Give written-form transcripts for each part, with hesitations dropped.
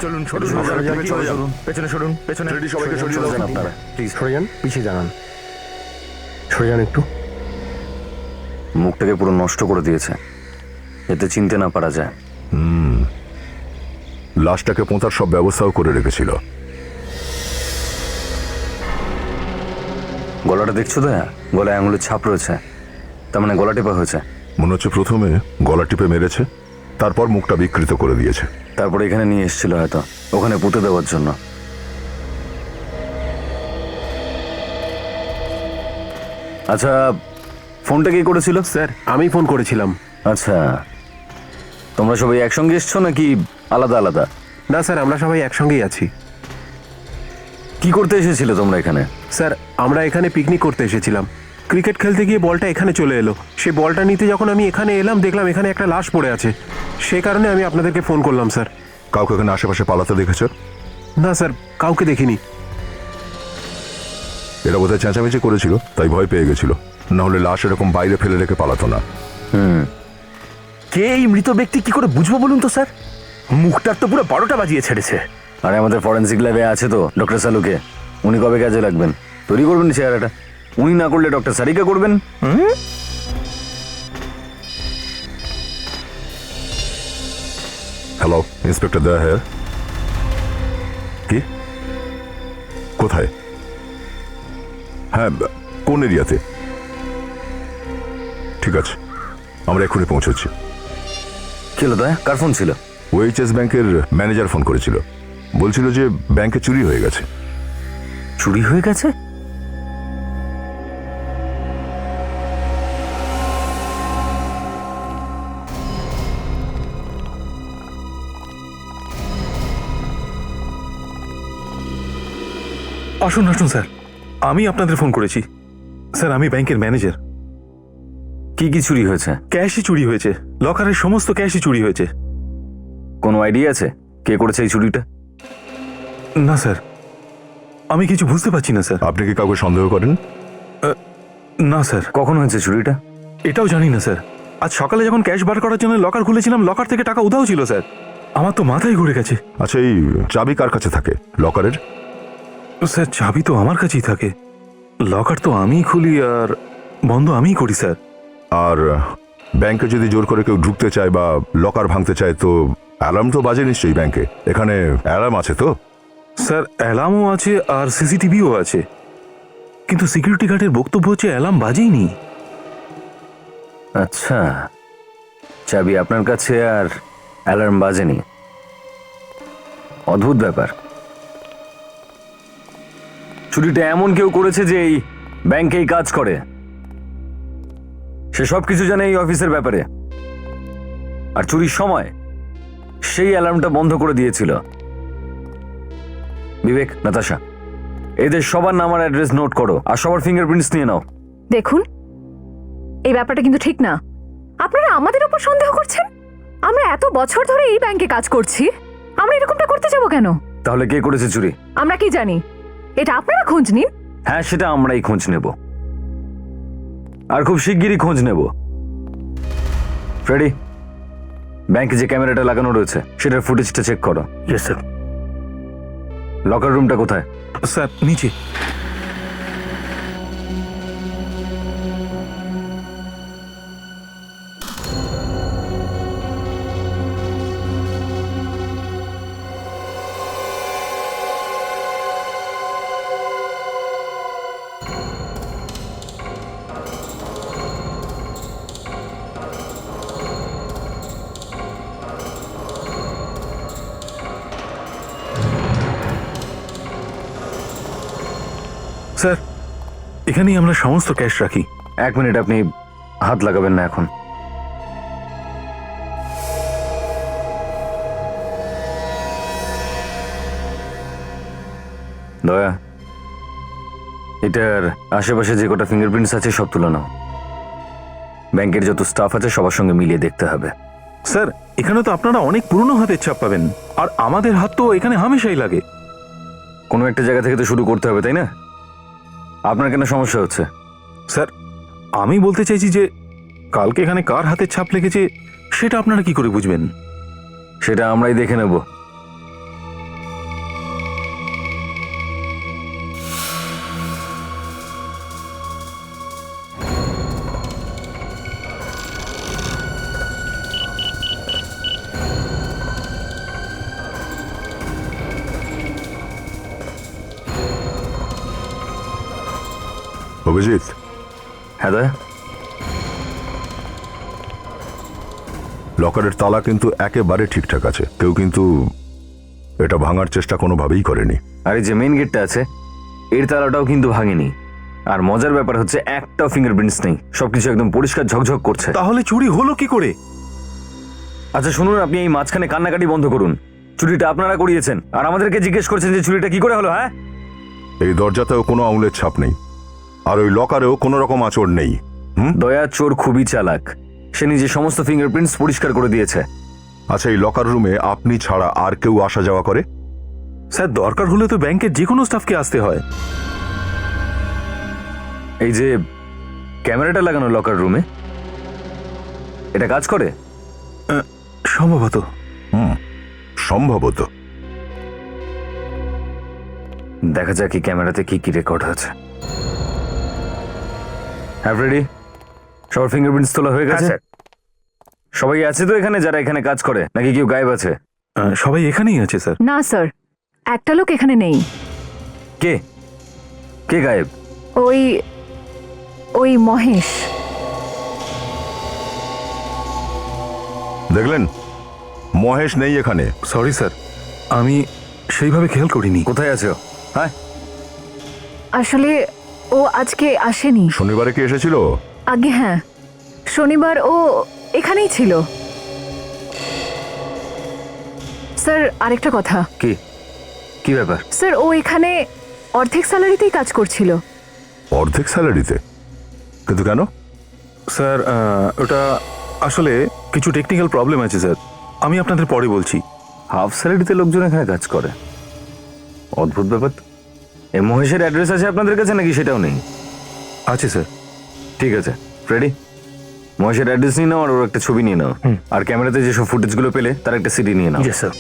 চলুন সরুন, পেছনে সরুন, পেছনে সবাইকে সরিয়ে দাও আপনারা প্লিজ। সরে যান, পিছিয়ে জানান, সরে যান একটু। মুখটাকে পুরো নষ্ট করে দিয়েছে, এতে চিনতে না পারা যায়। লাশটাকে পোঁতার সব ব্যবস্থাও করে রেখেছিল। গলাটা দেখছো দয়া? গলায় আঙুলের ছাপ রয়েছে, তার মানে গলা টেপা হয়েছে। মনে হচ্ছে প্রথমে গলা টিপে মেরেছে, তারপর মুখটা বিকৃত করে দিয়েছে। তারপর এখানে নিয়ে এসেছিল হয়তো, ওখানে পুঁতে দেওয়ার জন্য। আচ্ছা, ফোনটা কে করেছিল? স্যার, আমি ফোন করেছিলাম। আচ্ছা, তোমরা সবাই একসঙ্গে এসছো নাকি আলাদা আলাদা? না স্যার, আমরা সবাই একসঙ্গেই আছি। কি করতে এসেছিলে তোমরা এখানে? স্যার, আমরা এখানে পিকনিক করতে এসেছিলাম। ক্রিকেট খেলতে গিয়ে বলটা এখানে চলে এলো। সেই বলটা নিতে যখন আমি এখানে এলাম, দেখলাম এখানে একটা লাশ পড়ে আছে। সেই কারণে আমি আপনাদেরকে ফোন করলাম স্যার। কাউকে এখানে আশেপাশে পালাতে দেখেছো? না স্যার, কাউকে দেখিনি। এরা বোধহয় চেঁচামেচি করেছিল, তাই ভয় পেয়ে গেছিল, না হলে লাশ এরকম বাইরে ফেলে রেখে পালাতো না। কে এই মৃত ব্যক্তি কি করে বুঝবো বলুন তো স্যার? মুখটার তো পুরো 12টা বাজিয়ে ছেড়েছে। আরে আমাদের ফরেন্সিক ল্যাবে আছে তো ডক্টর সালুকে, উনি কবে কাজে লাগবেন? তৈরি করবেন চেহারাটা, উনি না করলে ডক্টর সারিকা করবেন। হ্যালো, ইন্সপেক্টর দয়া হ্যাঁ। কি? কোথায়? হ্যাঁ, কোন এরিয়াতে? ঠিক আছে, আমরা এক্ষুনি পৌঁছচ্ছি। কি হলো দয়া, কার ফোন ছিল? ওএইচএস ব্যাংকের ম্যানেজার ফোন করেছিল, বলছিল যে ব্যাংকে চুরি হয়ে গেছে। চুরি হয়ে গেছে? আসুন আসুন স্যার, আমি আপনাদের ফোন করেছি। স্যার, আমি ব্যাংকের ম্যানেজার। কি কি চুরি হয়েছে? ক্যাশই চুরি হয়েছে, লকারের সমস্ত ক্যাশই চুরি হয়েছে। কোনো আইডিয়া আছে কে করেছে এই চুরিটা? না স্যার, আমি কিছু বুঝতে পারছি না স্যার। আপনি কি কাউকে সন্দেহ করেন? না স্যার, কখন হয়েছে চুরিটা? এটাও জানি না স্যার। আজ সকালে যখন ক্যাশ বার করার জন্য লকার খুলেছিলাম, লকার থেকে টাকা উধাও ছিল স্যার। আমার তো মাথায় ঘুরে গেছে। আচ্ছা, এই চাবি কার কাছে থাকে লকারের? স্যার, চাবি তো আমার কাছেই থাকে, লকার তো আমিই খুলি আর বন্ধ আমিই করি স্যার। আর ব্যাংকে যদি জোর করে কেউ ঢুকতে চায় বা লকার ভাঙতে চায়, তো অ্যালার্ম তো বাজে নিশ্চয়ই ব্যাংকে। এখানে অ্যালার্ম আছে তো? স্যার, অ্যালার্মও আছে আর সিসিটিভিও আছে, কিন্তু সিকিউরিটি গার্ডের বক্তব্য হচ্ছে অ্যালার্ম বাজেইনি। আচ্ছা, চাবি আপনার কাছে আর অ্যালার্ম বাজেনি, অদ্ভুত ব্যাপার। চুরিটা এমন কেউ করেছে যে এই ব্যাংকেই কাজ করে, সে সব কিছু জানে এই অফিসের ব্যাপারে, আর চুরির সময় সেই অ্যালার্মটা বন্ধ করে দিয়েছিল। বিবেক, নাতাশা, এদের সবার নাম আর অ্যাড্রেস নোট করো আর সবার ফিঙ্গারপ্রিন্টস নিয়ে নাও। দেখুন, এই ব্যাপারটা কিন্তু ঠিক না। আপনারা আমাদের উপর সন্দেহ করছেন। আমরা এত বছর ধরে এই ব্যাংকে কাজ করছি, আমরা এরকমটা করতে যাব কেন? তাহলে কে করেছে চুরি? আমরা কি জানি? এটা আপনারা খোঁজ নিন। হ্যাঁ, সেটা আমরাই খোঁজ নেব, আর খুব শিগগিরই খোঁজ নেব। ফ্রেডি, ব্যাংকে যে ক্যামেরাটা লাগানো রয়েছে সেটার ফুটেজটা চেক করো। Yes sir. লকার রুমটা কোথায়? স্যার, নিচে। স্যার, এখানেই আমরা সমস্ত ক্যাশ রাখি। এক মিনিট, আপনি হাত লাগাবেন না এখন। দয়া, এটার আশেপাশে যে কটা ফিঙ্গারপ্রিন্টস আছে সব তুলে নাও। ব্যাংকের যত স্টাফ আছে সবার সঙ্গে মিলিয়ে দেখতে হবে। স্যার, এখানে তো আপনারা অনেক পুরনো হাতের ছাপ পাবেন, আর আমাদের হাত তো এখানে হামেশাই লাগে। কোনো একটা জায়গা থেকে তো শুরু করতে হবে, তাই না? আপনার কেন সমস্যা হচ্ছে? স্যার, আমি বলতে চাইছি যে কালকে এখানে কার হাতের ছাপ লেগেছে সেটা আপনারা কি করে বুঝবেন? সেটা আমরাই দেখে নেব। অভিজিৎ, হ্যাঁ দয়া। লকারের তালা কিন্তু একেবারে ঠিকঠাক আছে, কেউ কিন্তু এটা ভাঙার চেষ্টা কোনোভাবেই করেনি। আর এই যে মেইন গেটটা আছে এর তালাটাও কিন্তু ভাঙেনি। আর মজার ব্যাপার হচ্ছে একটাও ফিঙ্গারপ্রিন্টস নেই, সবকিছু একদম পরিষ্কার ঝকঝক করছে। তাহলে চুরি হলো কি করে? আচ্ছা শুনুন, আপনি এই মাঝখানে কান্নাকাটি বন্ধ করুন। চুরিটা আপনারা করিয়েছেন আর আমাদেরকে জিজ্ঞেস করছেন যে চুরিটা কি করে হলো। হ্যাঁ, এই দরজাতেও কোনো আঙুলের ছাপ নেই, আর ওই লকারেও কোনো রকম আঁচড় নেই। দয়া চোর খুবই চালাক, সে নিজে সমস্ত ফিঙ্গারপ্রিন্টস পরিষ্কার করে দিয়েছে। আচ্ছা, এই লকার রুমে আপনি ছাড়া আর কেউ আসা যাওয়া করে? স্যার দরকার হলে তো ব্যাংকের যে কোনো স্টাফকে আসতে হয়। এই যে ক্যামেরাটা লাগানো লকার রুমে, এটা কাজ করে? সম্ভবত। সম্ভবত। দেখা যাক কি ক্যামেরাতে কি কি রেকর্ড হচ্ছে। হ্যাঁ রেডি, সবার ফিঙ্গারপ্রিন্টস তোলা হয়ে গেছে? সবাই আছে তো এখানে যারা এখানে কাজ করে, নাকি কেউ গায়েব আছে? সবাই এখানেই আছে স্যার। না স্যার, একটা লোক এখানে নেই। কে কে গায়েব? ওই ওই মহেশ। দেখলেন, মহেশ নেই এখানে। সরি স্যার, আমি সেইভাবে খেয়াল করিনি। কোথায় আছে ও? হ্যাঁ, আসলে ও আজকে আসেনি। শনিবারে কি এসেছিল? আগে হ্যাঁ, শনিবার ও এখানেই ছিল। স্যার আরেকটা কথা। কি কি ব্যাপার? স্যার ও এখানে অর্ধেক স্যালারিতেই কাজ করছিল। অর্ধেক স্যালারিতে? কিন্তু কেন? স্যার ওটা আসলে কিছু টেকনিক্যাল প্রবলেম আছে স্যার, আমি আপনাদের পরে বলছি। হাফ স্যালারিতে লোকজন এখানে কাজ করে? অদ্ভুত ব্যাপার তো। এই মহেশের অ্যাড্রেস আছে আপনাদের কাছে নাকি সেটাও নেই? আছে স্যার। ঠিক আছে রেডি, মহেশের অ্যাড্রেস নিয়ে নাও আর ওর একটা ছবি নিয়ে নাও। আর ক্যামেরাতে যেসব ফুটেজগুলো পেলে তার একটা সিডি নিয়ে নাও। Yes sir.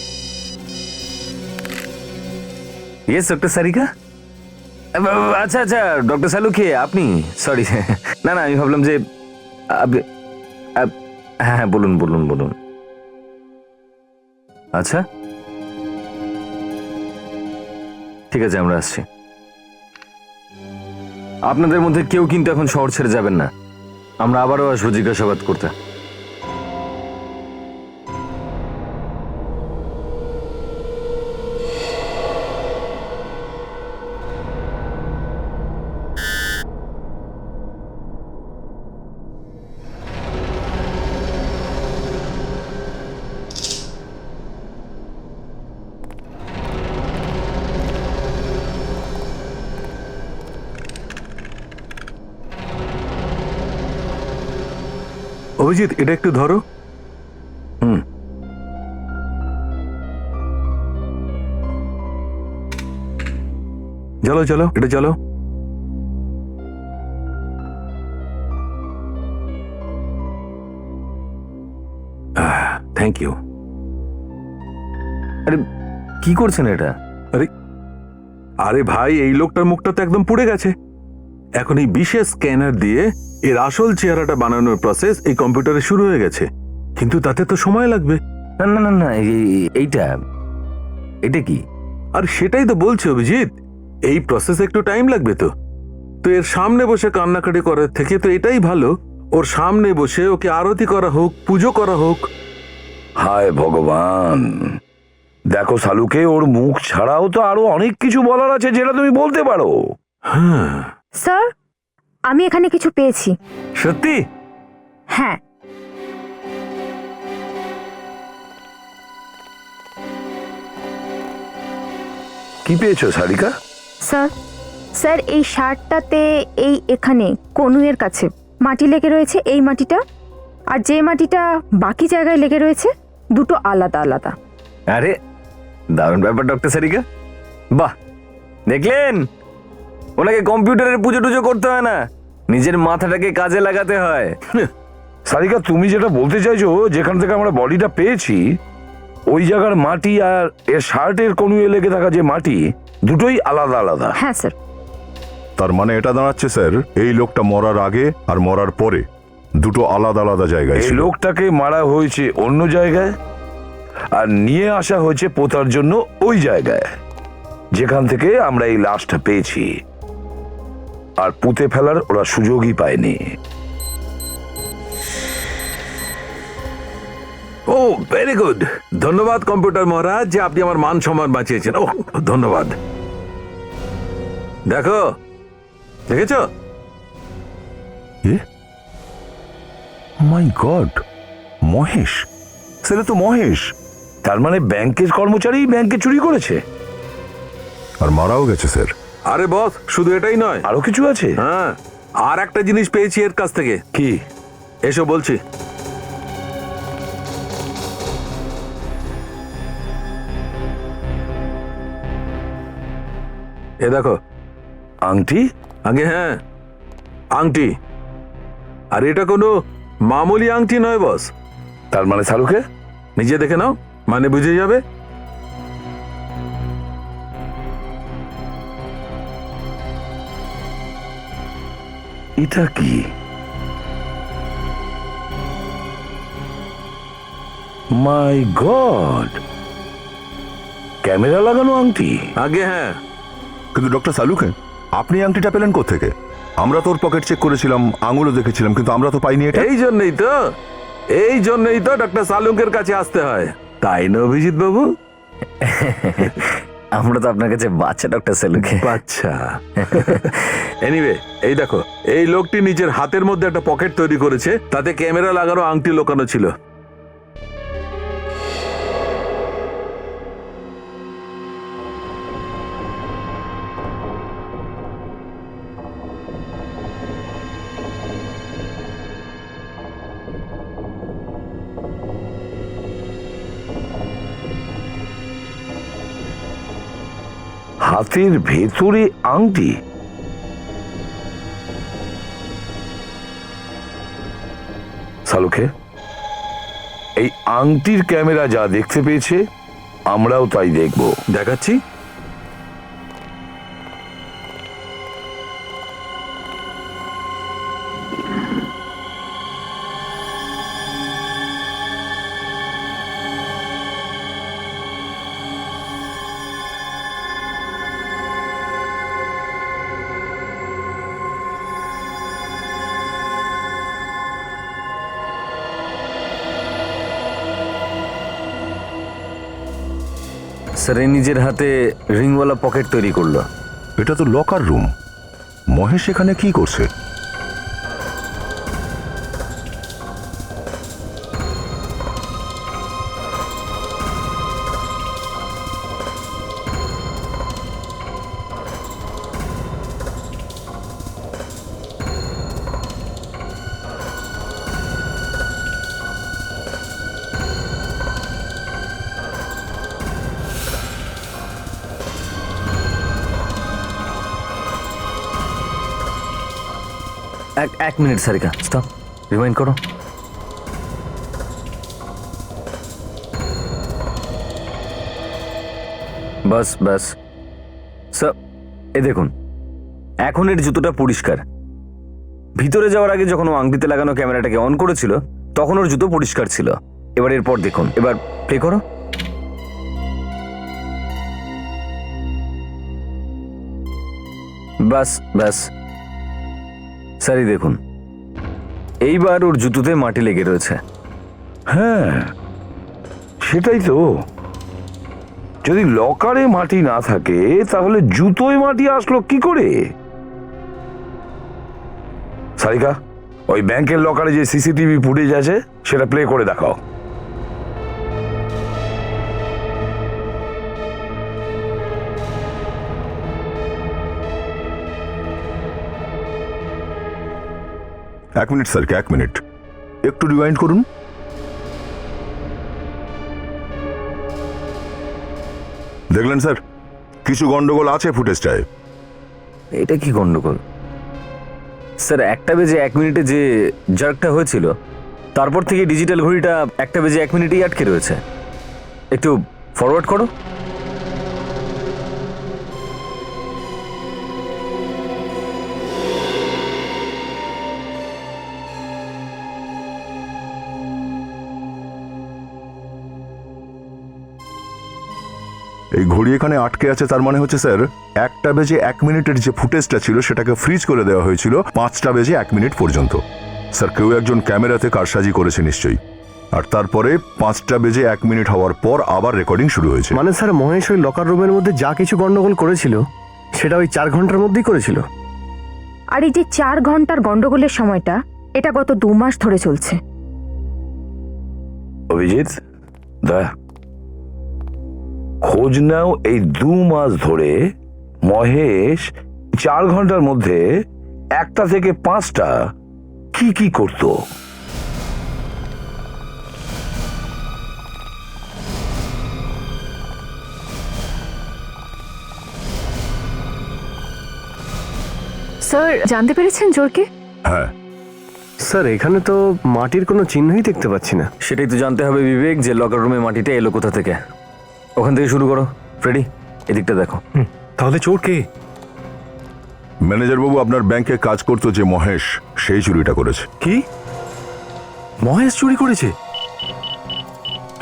Yes doctor Sarika. আচ্ছা আচ্ছা, ডক্টর সালুকে আপনি? সরি, না না, আমি ভাবলাম যে হ্যাঁ হ্যাঁ, বলুন বলুন বলুন। আচ্ছা ঠিক আছে, আমরা আসছি। আপনাদের মধ্যে কেউ কিন্তু এখন শহর ছেড়ে যাবেন না, আমরা আবারও আসবো জিজ্ঞাসাবাদ করতে। অভিজিৎ, এটা একটু ধরো। চলো চলো, এটা চলো। Thank you. আরে কি করছেন এটা? আরে আরে ভাই, এই লোকটার মুখটা তো একদম পুড়ে গেছে। এখন এই বিশেষ স্ক্যানার দিয়ে এর আসল চেহারাটা বানানোর প্রসেস এই কম্পিউটারে শুরু হয়ে গেছে, কিন্তু তাতে তো সময় লাগবে। না না না না, এইটা এটা কি? আর সেটাই তো বলছি অভিজিৎ, এই প্রসেস একটু টাইম লাগবে। তো তো এর সামনে বসে কান্নাকাটি করার থেকে তো এটাই ভালো, ওর সামনে বসে ওকে আরতি করা হোক, পুজো করা হোক। হায় ভগবান, দেখো শালুকে, ওর মুখ ছাড়াও তো আরো অনেক কিছু বলার আছে যেটা তুমি বলতে পারো। হ্যাঁ, স্যার, আমি এখানে কিছু পেয়েছি। সত্যি? হ্যাঁ, কি পেয়েছো সারিকা? স্যার স্যার এই শার্টটাতে এই এখানে কনুয়ের কাছে মাটি লেগে রয়েছে, এই মাটিটা, আর যে মাটিটা বাকি জায়গায় লেগে রয়েছে দুটো আলাদা আলাদা। আরে দারুণ ব্যাপার ডক্টর সারিকা, বাহ! দেখলেন, ওনাকে কম্পিউটারের পুজো টুজো করতে হয় না, নিজের মাথাটাকে কাজে লাগাতে হয়। সারিকা, তুমি যেটা বলতে চাইছো, যেখান থেকে আমরা বডিটা পেয়েছি ওই জায়গার মাটি আর এর শার্টের কনুয়ে লেগে থাকা যে মাটি, দুটোই আলাদা আলাদা। হ্যাঁ স্যার। তার মানে এটা দাঁড়াচ্ছে স্যার, এই লোকটা মরার আগে আর মরার পরে দুটো আলাদা আলাদা জায়গায় এই ছিল। লোকটাকে মারা হয়েছে অন্য জায়গায় আর নিয়ে আসা হয়েছে পোতার জন্য ওই জায়গায় যেখান থেকে আমরা এই লাশটা পেয়েছি। আর পুঁতে ফেলার ওরা সুযোগই পায়নি। ও ভেরি গুড, ধন্যবাদ কম্পিউটার মহারাজ যে আপনি আমার মান সম্মান বাঁচিয়েছেন। ও ধন্যবাদ। দেখো, দেখেছো? মাই গড, মহেশ, ছেলে তো মহেশ। তার মানে ব্যাংকের কর্মচারী ব্যাংকে চুরি করেছে। আর মারাও গেছে স্যার। আরে বস, শুধু এটাই নয়, আরো কিছু আছে? হ্যাঁ, আর একটা জিনিস পেয়েছি এর কাছ থেকে। কি? এসো বলছি। এ দেখো, আংটি? আগে হ্যাঁ, আংটি। আর এটা কোনো মামুলি আংটি নয় বস। তার মানে শাহরুখে? নিজে দেখে নাও, মানে বুঝে যাবে। এটা কি? মাই গড, ক্যামেরা লাগানো আংটি। আগে হ্যাঁ, কিন্তু ডক্টর সালুকে, আপনি আংটিটা পেলেন কোত্থেকে? আমরা তোর পকেট চেক করেছিলাম, আঙুলও দেখেছিলাম, কিন্তু আমরা তো পাইনি এটা। এই জন্যই তো ডক্টর সালুকের কাছে আসতে হয়, তাই না অভিজিৎ বাবু? আমরা তো আপনার কাছে বাচ্চা ডক্টর সেলুকে। আচ্ছা, এনিওয়ে, এই দেখো, এই লোকটি নিজের হাতের মধ্যে একটা পকেট তৈরি করেছে, তাতে ক্যামেরা লাগানো আংটি লোকানো ছিল। হাতের ভেতরে আংটি? শালুকে, এই আংটির ক্যামেরা যা দেখতে পেয়েছে আমরাও তাই দেখব। দেখাচ্ছি। স্যার এই নিজের হাতে রিংওয়ালা পকেট তৈরি করলো। এটা তো লকার রুম। মহেশ এখানে কি করছে? এক মিনিট সারিকা, স্টপ, রিমাইন্ড করো। বাস বাস স্যার, এ দেখুন, এখন এর জুতোটা পরিষ্কার। ভিতরে যাওয়ার আগে যখন ও আংটিতে লাগানো ক্যামেরাটাকে অন করেছিল তখন ওর জুতো পরিষ্কার ছিল। এবার এরপর দেখুন, এবার প্লে করো। বাস বাস স্যারই দেখুন, এইবার ওর জুতোতে মাটি লেগে রয়েছে। হ্যাঁ, সেটাই তো। যদি লকারে মাটি না থাকে তাহলে জুতোয় মাটি আসলো কি করে? সারিকা, ওই ব্যাংকের লকারে যে সিসিটিভি ফুটেজ আছে সেটা প্লে করে দেখাও। এক মিনিট স্যার, এক মিনিট, একটু রিওয়াইন্ড করুন। দেখলেন স্যার, কিছু গন্ডগোল আছে ফুটেজটায়। এটা কি গন্ডগোল? স্যার 1টা বেজে 1 মিনিটে যে জার্কটা হয়েছিল তারপর থেকে ডিজিটাল ঘড়িটা 1টা বেজে 1 মিনিটেই আটকে রয়েছে। একটু ফরওয়ার্ড করো। এই ঘড়ি এখানে আটকে আছে, তার মানে হচ্ছে স্যার 1:01 যে ফুটেজটা ছিল সেটাকে ফ্রিজ করে দেওয়া হয়েছিল 5:01 পর্যন্ত। স্যার কেউ একজন ক্যামেরাতে কারসাজি করেছে নিশ্চয়ই, আর তারপরে 5:01 হওয়ার পর আবার রেকর্ডিং শুরু হয়েছে। মানে স্যার মহেশ ওই লকার রুমের মধ্যে যা কিছু গন্ডগোল করেছিল সেটা ওই 4 ঘন্টার মধ্যেই করেছিল। আর এই যে 4 ঘন্টার গন্ডগোলের সময়টা, এটা গত 2 মাস ধরে চলছে। অভিজিৎ দা, খোঁজ নাও এই 2 মাস ধরে মহেশ 4 ঘন্টার মধ্যে 1টা থেকে 5টা কি কি করতো। স্যার জানতে পেরেছেন জোরকে? হ্যাঁ স্যার এখানে তো মাটির কোনো চিহ্নই দেখতে পাচ্ছি না। সেটাই তো জানতে হবে বিবেক, যে লকার রুমে মাটিটা এলো কোথা থেকে। ওখান থেকে শুরু করো। ফ্রেডি, এদিকটা দেখো। তাহলে চোর কে? ম্যানেজার বাবু, আপনার ব্যাংকে কাজ করতো যে মহেশ, সেই চুরিটা করেছে। কি? মহেশ চুরি করেছে?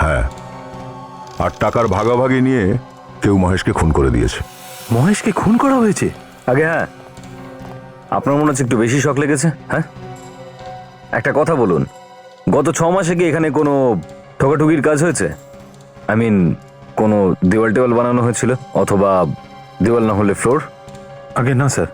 হ্যাঁ, আর টাকার ভাগাভাগি নিয়ে কেউ মহেশকে খুন করে দিয়েছে। মহেশকে খুন করা হয়েছে? আগে হ্যাঁ, আপনার মনে হচ্ছে একটু বেশি শখ লেগেছে? হ্যাঁ, একটা কথা বলুন, গত 6 মাসে কি এখানে কোনো ঠকাঠুকির কাজ হয়েছে? আই মিন, কোনো দেওয়াল টেওয়াল বানানো হয়েছিল, অথবা দেওয়াল না হলে ফ্লোর? আগে না স্যার।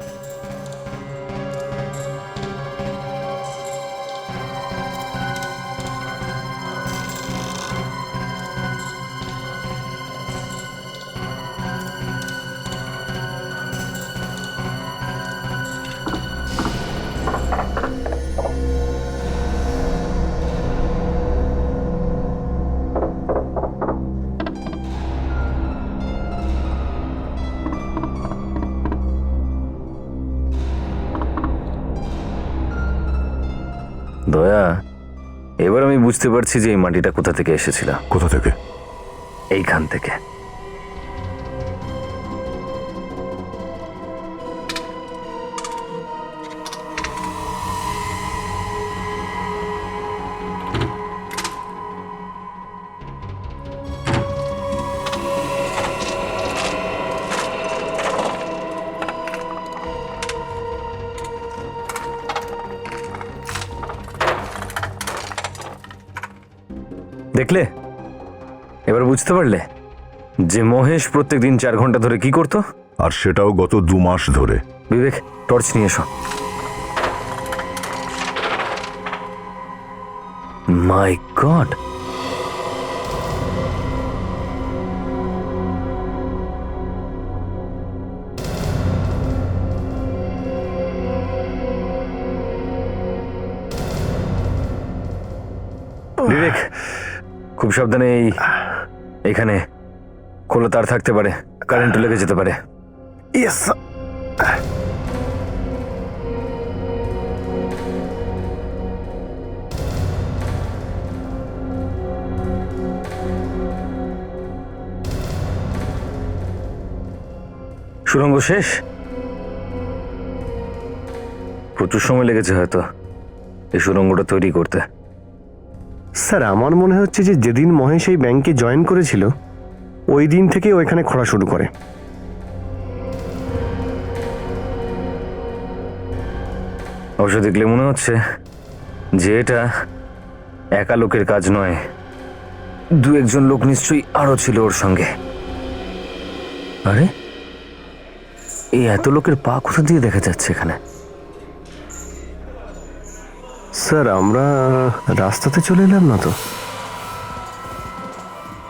দয়া, এবার আমি বুঝতে পারছি যে এই মাটিটা কোথা থেকে এসেছিল। কোথা থেকে? এইখান থেকে। দেখলে, এবার বুঝতে পারলে যে মহেশ প্রত্যেকদিন 4 ঘন্টা ধরে কি করতো? আর সেটাও গত 2 মাস ধরে। বিবেক, টর্চ নিয়ে এসো। মাই গড, বিবেক খুব সাবধানে। এখানে খোলা তার থাকতে পারে, কারেন্ট লেগে যেতে পারে। ইয়েস। সুড়ঙ্গ শেষ? প্রচুর সময় লেগেছে হয়তো এই সুড়ঙ্গটা তৈরি করতে। স্যার আমার মনে হচ্ছে যে যেদিন মহেশ এই ব্যাংকে জয়েন করেছিল ওই দিন থেকে ওইখানে খোঁড়া শুরু করে। অবশ্য দেখলে মনে হচ্ছে যে এটা একা লোকের কাজ নয়, 2-1 লোক নিশ্চয়ই আরো ছিল ওর সঙ্গে। আরে, এই এত লোকের পা কোথা দিয়ে দেখা যাচ্ছে এখানে? স্যার আমরা রাস্তাতে চলে এলাম না তো?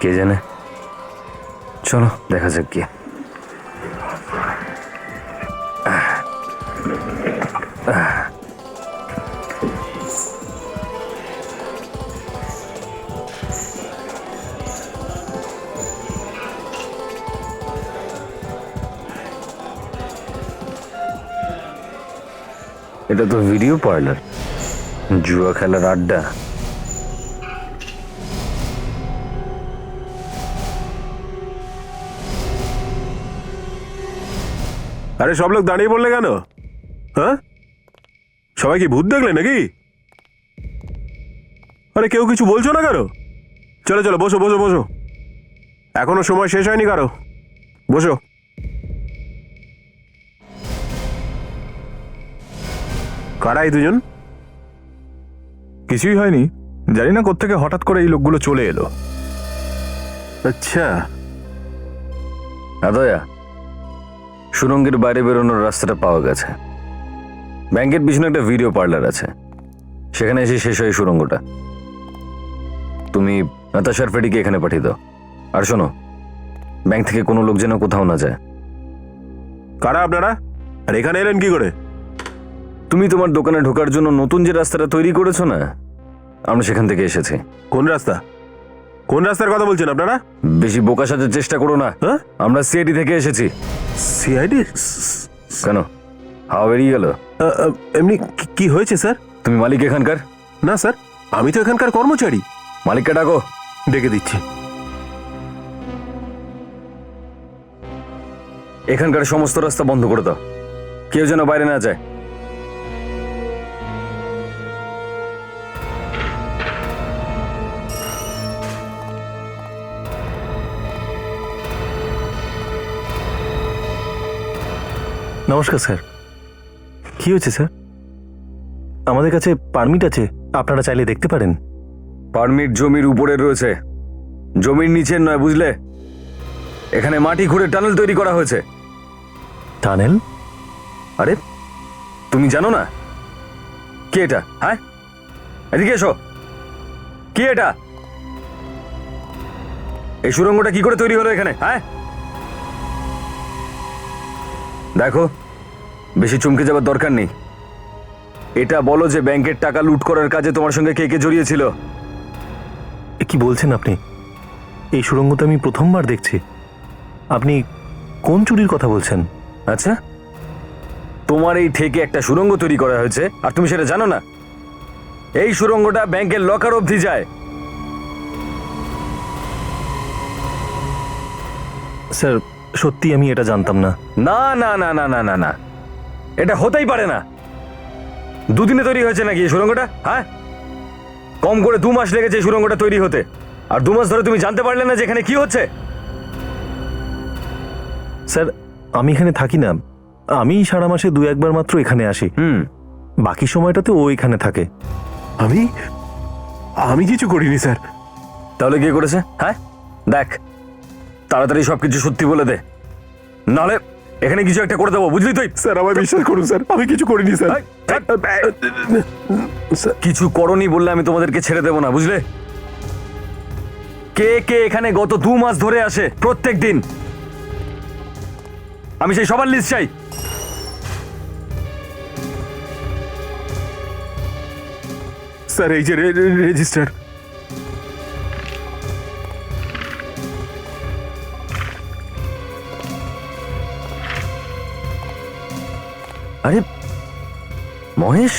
কে জানে, চলো দেখা যাক গিয়ে। এটা তো ভিডিও পার্লার, জুয়া খেলার আড্ডা। আরে সব লোক দাঁড়িয়ে পড়লে কেন? হ্যাঁ, সবাই কি ভূত দেখলে নাকি? আরে কেউ কিছু বলছো না কেন? চলো চলো, বসো বসো বসো, এখনো সময় শেষ হয়নি কারো। বসো। কারা এই দুজন? কিছুই হয়নি, জানি না কোত্থেকে হঠাৎ করে এই লোকগুলো চলে এলো। আচ্ছা, আদয়া, সুরঙ্গের বাইরে বেরোনোর রাস্তাটা পাওয়া গেছে। ব্যাংকের পিছনে একটা ভিডিও পার্লার আছে, সেখানে এসে শেষ হয় সুরঙ্গটা। তুমি নাতাশার ফেডিকে এখানে পাঠিয়ে দাও। আর শোনো, ব্যাংক থেকে কোনো লোক যেন কোথাও না যায়। কারা আপনারা আর এখানে এলেন কি করে? তুমি তোমার দোকানে ঢোকার জন্য নতুন যে রাস্তাটা তৈরি করেছো না, আমরা সেখান থেকে এসেছি। কোন রাস্তা? কোন রাস্তার কথা বলছেন আপনারা? বেশি বোকা সাজার চেষ্টা করো না। হ্যাঁ? আমরা সিআইডি থেকে এসেছি। সিআইডি? কেন, হাওয়া বেরিয়ে গেল? এমনি কি হয়েছে স্যার? তুমি মালিক এখানকার? না স্যার, আমি তো এখানকার কর্মচারী। মালিককে ডাকো। ডেকে দিচ্ছি। এখানকার সমস্ত রাস্তা বন্ধ করে দাও, কেউ যেন বাইরে না যায়। নমস্কার স্যার। কি হয়েছে স্যার? আমাদের কাছে পারমিট আছে, আপনারা চাইলে দেখতে পারেন। পারমিট জমির উপরে রয়েছে, জমির নিচের নয়, বুঝলে? এখানে মাটি খুঁড়ে টানেল তৈরি করা হয়েছে। টানেল? আরে তুমি জানো না কে এটা? হ্যাঁ, এদিকে এসো। কি এটা? এই সুড়ঙ্গটা কি করে তৈরি হলো এখানে? হ্যাঁ, দেখো, বেশি চমকে যাবার দরকার নেই। এটা বলো যে ব্যাংকের টাকা লুট করার কাজে তোমার সঙ্গে কে কে জড়িয়েছিল? এ কি বলছেন আপনি? এই সুড়ঙ্গ তো আমি প্রথমবার দেখছি। আপনি কোন চুরির কথা বলছেন? আচ্ছা, তোমার এই ঠেকে একটা সুড়ঙ্গ তৈরি করা হয়েছে আর তুমি সেটা জানো না? এই সুড়ঙ্গটা ব্যাংকের লকার অবধি যায়। স্যার, সত্যি আমি এটা জানতাম না। না না না না না না না, এটা হতেই পারে না। দুদিনে তৈরি হয়েছে নাকি এই সুড়ঙ্গটা? হ্যাঁ, কম করে 2 মাস লেগেছে এই সুড়ঙ্গটা তৈরি হতে, আর 2 মাস ধরে তুমি জানতে পারলে না যে এখানে কি হচ্ছে? স্যার, আমি এখানে থাকি না। আমি সারা মাসে 2-1 বার মাত্র এখানে আসি। বাকি সময়টাতে ও এখানে থাকে। আমি কিছু করিনি স্যার। তাহলে কে করেছে? হ্যাঁ, দেখ, তাড়াতাড়ি সবকিছু সত্যি বলে দে, নাহলে এখানে কিছু একটা করে দেবো, বুঝলি তুই? স্যার আমায় বিশ্বাস করুন স্যার, আমি কিছু করিনি স্যার। এই, কিছু করনি বললে আমি তোমাদেরকে ছেড়ে দেবো না, বুঝলে? কে কে এখানে গত 2 মাস ধরে আসে প্রত্যেক দিন? আমি সেই সবার লিস্ট চাই। স্যার এই যে রেজিস্টার। আরে মহেশ,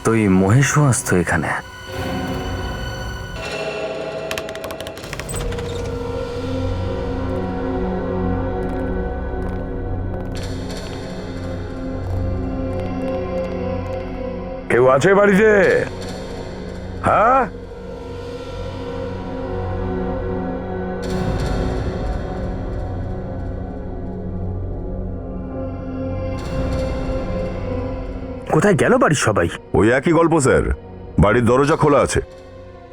তুই মহেশও আসতো এখানে? কেউ আছে বাড়িতে? হ্যাঁ, কোথায় গেল বাড়ির সবাই? ওই একই গল্প স্যার, বাড়ির দরজা খোলা আছে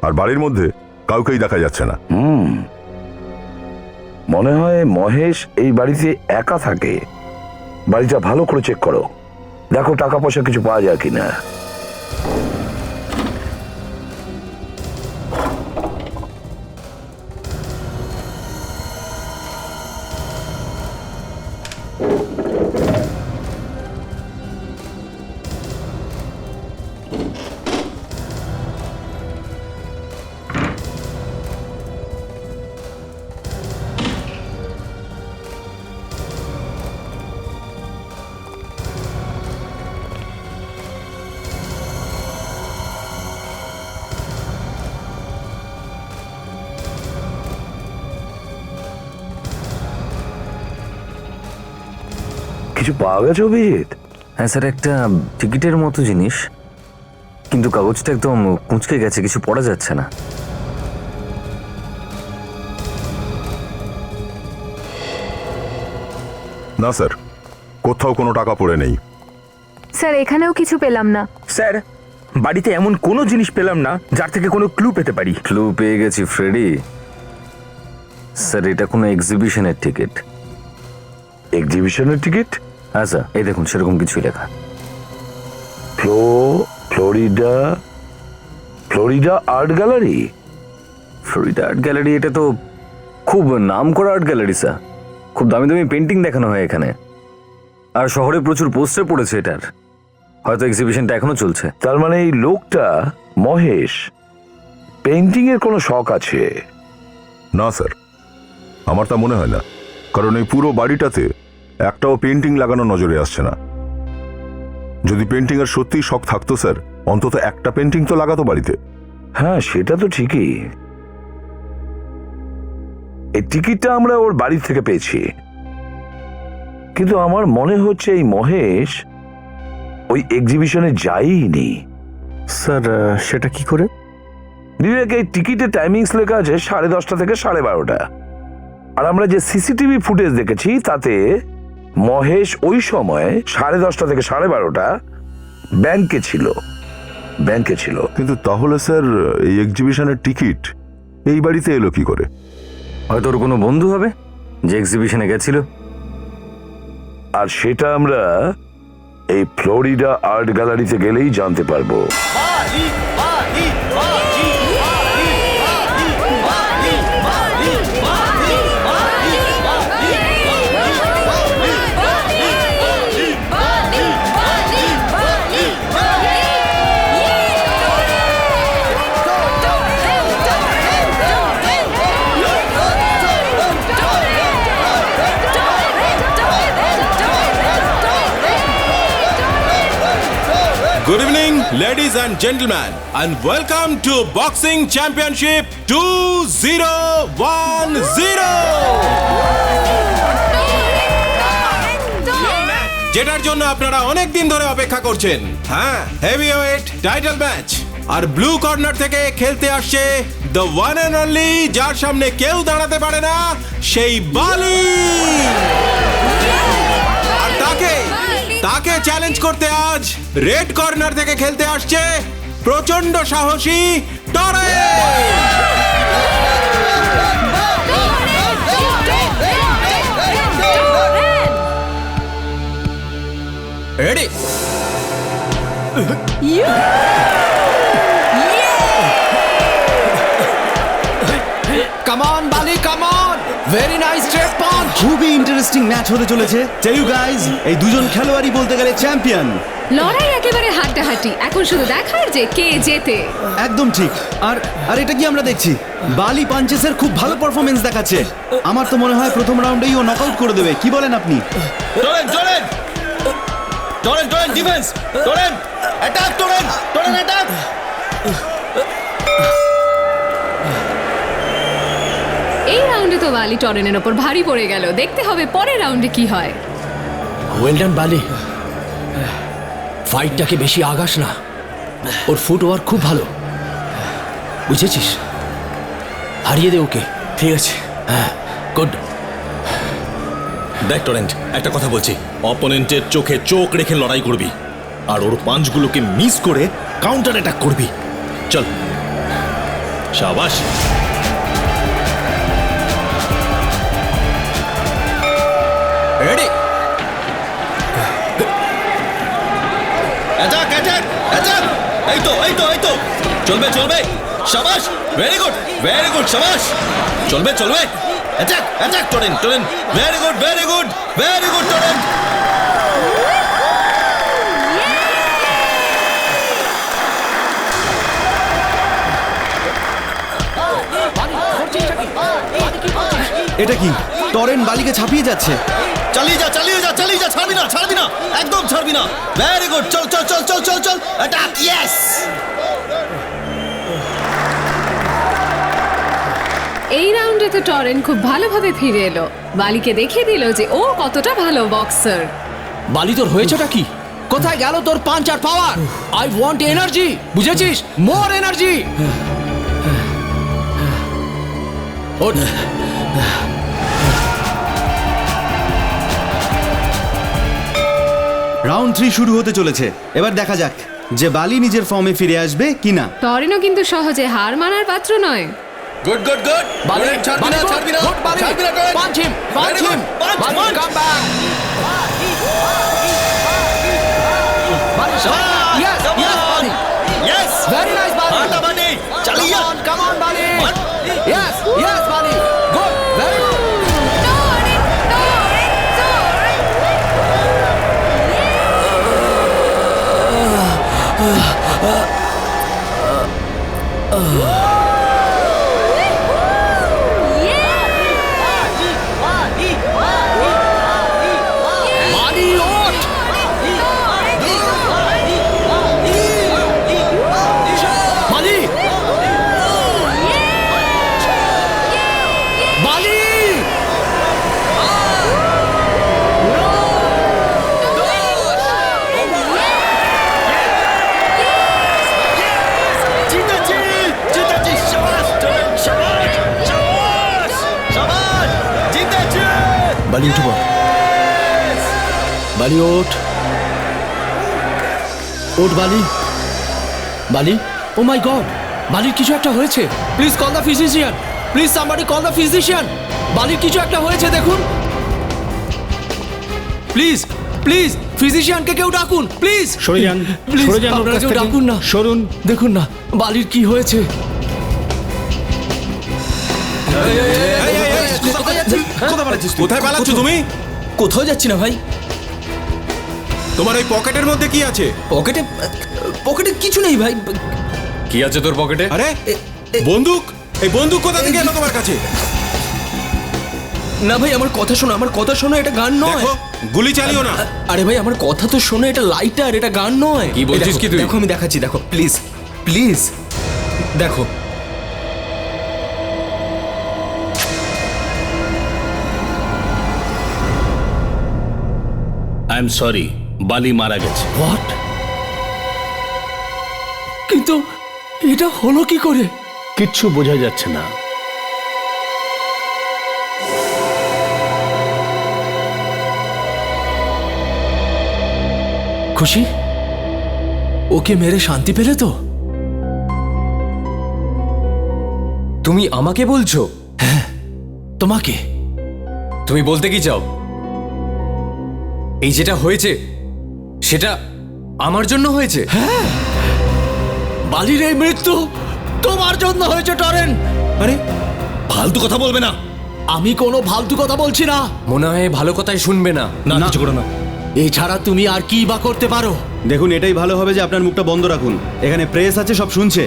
আর বাড়ির মধ্যে কাউকেই দেখা যাচ্ছে না। মনে হয় মহেশ এই বাড়িতে একা থাকে। বাড়িটা ভালো করে চেক করো, দেখো টাকা পয়সা কিছু পাওয়া যায় কিনা। কিছু পাওয়া গেছে অভিজিৎ? হ্যাঁ স্যার, একটা টিকিটের মতো জিনিস, কিন্তু কাগজটা একদম কুঁচকে গেছে, কিছু পড়া যাচ্ছে না। না স্যার, কোথাও কোনো টাকা পড়ে নেই। স্যার এখানেও কিছু পেলাম না। স্যার বাড়িতে এমন কোনো জিনিস পেলাম না যার থেকে কোনো ক্লু পেতে পারি। ক্লু পেয়ে গেছি ফ্রেডি। স্যার এটা কোনো এক্সিবিশনের টিকিট। এক্সিবিশনের টিকিট? হ্যাঁ স্যার, এই দেখুন সেরকম কিছুই লেখা। Florida art gallery. Florida art gallery, এটা তো খুব নাম করা আর্ট গ্যালারি স্যার। খুব দামি দামি পেন্টিং দেখানো হয় এখানে, আর শহরে প্রচুর পোস্টার পড়েছে এটার। হয়তো এক্সিবিশনটা এখনো চলছে। তার মানে এই লোকটা মহেশ পেন্টিং এর কোনো শখ আছে? না স্যার, আমার তা মনে হয় না, কারণ এই পুরো বাড়িটাতে একটাও পেন্টিং লাগানো নজরে আসছে না। যদি পেন্টিং এর সত্যিই শখ থাকতো স্যার, অন্তত একটা পেন্টিং তো লাগাতো বাড়িতে। হ্যাঁ সেটা তো ঠিকই। এই টিকিটটা আমরা ওর বাড়ি থেকে পেয়েছি, কিন্তু আমার মনে হচ্ছে এই মহেশ ওই এক্সিবিশনে যায়নি। স্যার সেটা কি করে? বিবেক, এই টিকিটে টাইমিংস লেখা আছে 10:30 থেকে 12:30, আর আমরা যে সিসিটিভি ফুটেজ দেখেছি তাতে মহেশ ওই সময় 10:30 থেকে 12:30 ব্যাংকে ছিল। কিন্তু তাহলে স্যার এই এক্সিবিশনের টিকিট এই বাড়িতে এলো কি করে? হয়তো ওর কোনো বন্ধু হবে যে এক্সিবিশনে গেছিল। আর সেটা আমরা এই ফ্লোরিডা আর্ট গ্যালারিতে গেলেই জানতে পারবো। Good evening, ladies and gentlemen, and welcome to Boxing Championship 2010. যেটার জন্য আপনারা অনেক দিন ধরে অপেক্ষা করছেন। হ্যাঁ, হেভিওয়েট টাইটেল ম্যাচ। আর ব্লু কর্নার থেকে খেলতে আসছে দ্য ওয়ান এন্ড অনলি, যার সামনে কেউ দাঁড়াতে পারে না, সেই বালি। আর তাকে চ্যালেঞ্জ করতে আজ রেড কর্নার থেকে খেলতে আসছে প্রচন্ড সাহসী টরেন। Ready? Come on Bali, come on, very nice straight punch. খুবই ইন্টারেস্টিং ম্যাচ হতে চলেছে। টেল ইউ গাইজ, এই দুজন খেলোয়াড়ই বলতে গেলে চ্যাম্পিয়ন। লড়াই একেবারে হাড্ডাহাড্ডি, এখন শুধু দেখার যে কে জেতে। একদম ঠিক। আর এটা কি আমরা দেখছি? বালি পাঞ্চেসের খুব ভালো পারফরমেন্স দেখাচ্ছে। আমার তো মনে হয় প্রথম রাউন্ডেই ও নকআউট করে দেবে। কি বলেন আপনি? টোরেন ডিফেন্স, টোরেন অ্যাটাক, টোরেন অ্যাটাক। এই রাউন্ডে তো বালি টরেনের ওপর ভারী পড়ে গেল। দেখতে হবে পরের রাউন্ডে কি হয়। ওয়েল ডান বালি, ফাইটটাকে বেশি আগাস না। ওর ফুটওয়ার্ক খুব ভালো, বুঝেছিস? হারিয়ে দে ওকে। ঠিক আছে, হ্যাঁ, গুড। দেখ টরেন্ট, একটা কথা বলছি, অপোনেন্টের চোখে চোখ রেখে লড়াই করবি, আর ওর পাঞ্চগুলোকে মিস করে কাউন্টার অ্যাটাক করবি। চল, শাবাশ। রেডি? Attack attack attack. এই তো চলবে। শাবাশ, ভেরি গুড, শাবাশ। চলবে। Attack Toren, very good Toren. এটা কি? টরেন বালিকে ছাপিয়ে যাচ্ছে। চালিয়ে যা, ছাড়বি না, একদম ছাড়বি না। ভেরি গুড, চল। Attack, yes. এই রাউন্ডে তো টরেন খুব ভালোভাবে ফিরে এলো, বালিকে দেখিয়ে দিল যে ও কতটা ভালো বক্সার। বালি, তোর হয়েছেটা কি? কোথায় গেল তোর পাঞ্চ আর পাওয়ার? আই ওয়ান্ট এনার্জি, বুঝেছিস? More energy. রাউন্ড 3 শুরু হতে চলেছে। এবার দেখা যাক যে বালি নিজের ফর্মে ফিরে আসবে কিনা। টরিনো কিন্তু সহজে হার মানার পাত্র নয়। গুড গুড গুড বালি ছাড়বি না ছাড়বি না ছাড়বি না punch him come back Yes, yes, Bali. Yes. Very nice, Bali. Ata Bali. Chaliye. Come on, Bali. Yes, yes, Bali. Good. Very good. Bali, ওঠ। বালি বালি জিতেছি জিতেছি শাবাশ শাবাশ শাবাশ শাবাশ জিতেছি বালি উঠো বালি ওঠ ওঠ বালি বালি ও মাই গড বালির কিছু একটা হয়েছে please call the physician please somebody call the physician বালির কিছু একটা হয়েছে দেখুন প্লিজ প্লিজ ফিজিশিয়ানকে কেউ ডাকুন প্লিজ সরে যান, প্লিজ সরে যান ওর আপনারা কাছ কেউ থেকে। ডাকুন না সরুন। দেখুন না বালির কি হয়েছে কোথায় পালাচ্ছ তুমি? কোথাও যাচ্ছি না ভাই তোমার ওই পকেটের মধ্যে কি আছে? পকেটে পকেটে কিছু নেই ভাই কি আছে তোর পকেটে? আরে বন্দুক, এই বন্দুক কোথা থেকে এলো তোমার কাছে? না ভাই আমার কথা শোনো এটা গান নয় দেখো, গুলি চালিও না। আরে ভাই আমার কথা তো শোনো এটা লাইটার এটা গান নয় কি বলছিস কি তুই? দেখো আমি দেখাচ্ছি দেখো প্লিজ প্লিজ দেখো আই এম সরি, বালি মারা গেছে। হোয়াট কিন্তু এটা হলো কি করে কিচ্ছু বোঝা যাচ্ছে না। খুশি ওকে মেরে শান্তি পেলে তো তুমি আমাকে বলছো? তোমাকে তুমি বলতে কি চাও? এই যেটা হয়েছে সেটা আমার জন্য হয়েছে? বালির এই মৃত্যু তোমার জন্য হয়েছে টরেন আরে ফালতু কথা বলবে না আমি কোনো ফালতু কথা বলছি না মনে হয় ভালো কথাই শুনবে না। না কিছু করো না এছাড়া তুমি আর কি বা করতে পারো দেখুন এটাই ভালো হবে যে আপনার মুখটা বন্ধ রাখুন এখানে প্রেস আছে সব শুনছে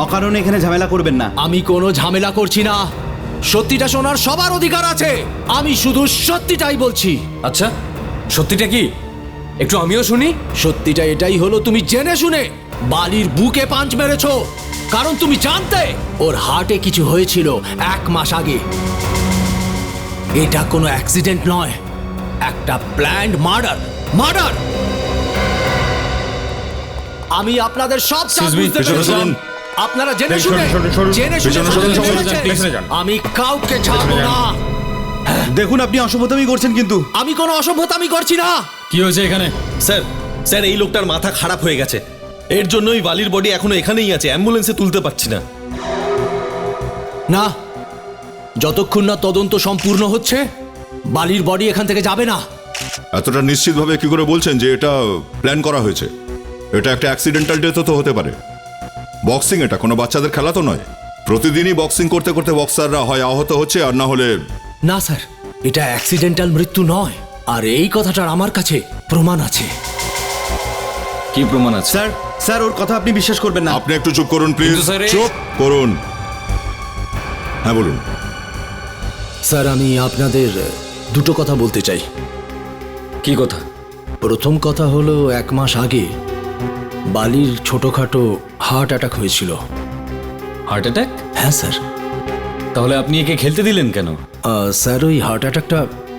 অকারণে এখানে ঝামেলা করবেন না আমি কোনো ঝামেলা করছি না সত্যিটা শোনার সবার অধিকার আছে আমি শুধু সত্যিটাই বলছি আচ্ছা সত্যিটা কি একটু আমিও শুনি। সত্যিটা এটাই হলো তুমি জেনে শুনে বালির বুকে পাঞ্চ মেরেছো কারণ তুমি জানতে ওর হার্টে কিছু হয়েছিল 1 মাস আগে এটা কোনো অ্যাক্সিডেন্ট নয় একটা প্ল্যান্ড মার্ডার আমি আপনাদের সব চাল বুঝতে পেরেছিলাম আপনারা জেনে শুনে আমি কাউকে ছাড়বো না দেখুন আপনি অসভ্যতামি করছেন কিন্তু আমি কোনো অসভ্যতামি করছি না কি হয়েছে এখানে? স্যার এই লোকটার মাথা খারাপ হয়ে গেছে এর জন্যই বালির বডি এখনো এখানেই আছে অ্যাম্বুলেন্সে তুলতে পারছি না না যতক্ষণ না তদন্ত সম্পূর্ণ হচ্ছে বালির বডি এখান থেকে যাবে না এতটা নিশ্চিতভাবে কি করে বলছেন যে এটা প্ল্যান করা হয়েছে? এটা একটা অ্যাক্সিডেন্টাল ডেথ তো হতে পারে। বক্সিং এটা কোনো বাচ্চাদের খেলা তো নয়। প্রতিদিনই বক্সিং করতে করতে বক্সাররা হয় আহত হচ্ছে আর না হলে। না স্যার এটা অ্যাক্সিডেন্টাল মৃত্যু নয় আর এই কথাটার আমার কাছে প্রমাণ আছে কি প্রমাণ আছে? স্যার ওর কথা আপনি বিশ্বাস করবেন না আপনি একটু চুপ করুন প্লিজ। কিন্তু স্যার চুপ করুন। হ্যাঁ বলুন। স্যার আমি আপনাদের দুটো কথা বলতে চাই। কি কথা? প্রথম কথা হলো 1 মাস আগে বালির ছোটখাটো হার্ট অ্যাটাক হয়েছিল। Heart attack? হ্যাঁ স্যার। তাহলে আপনি একে খেলতে দিলেন কেন? স্যার ওই হার্ট অ্যাটাকটা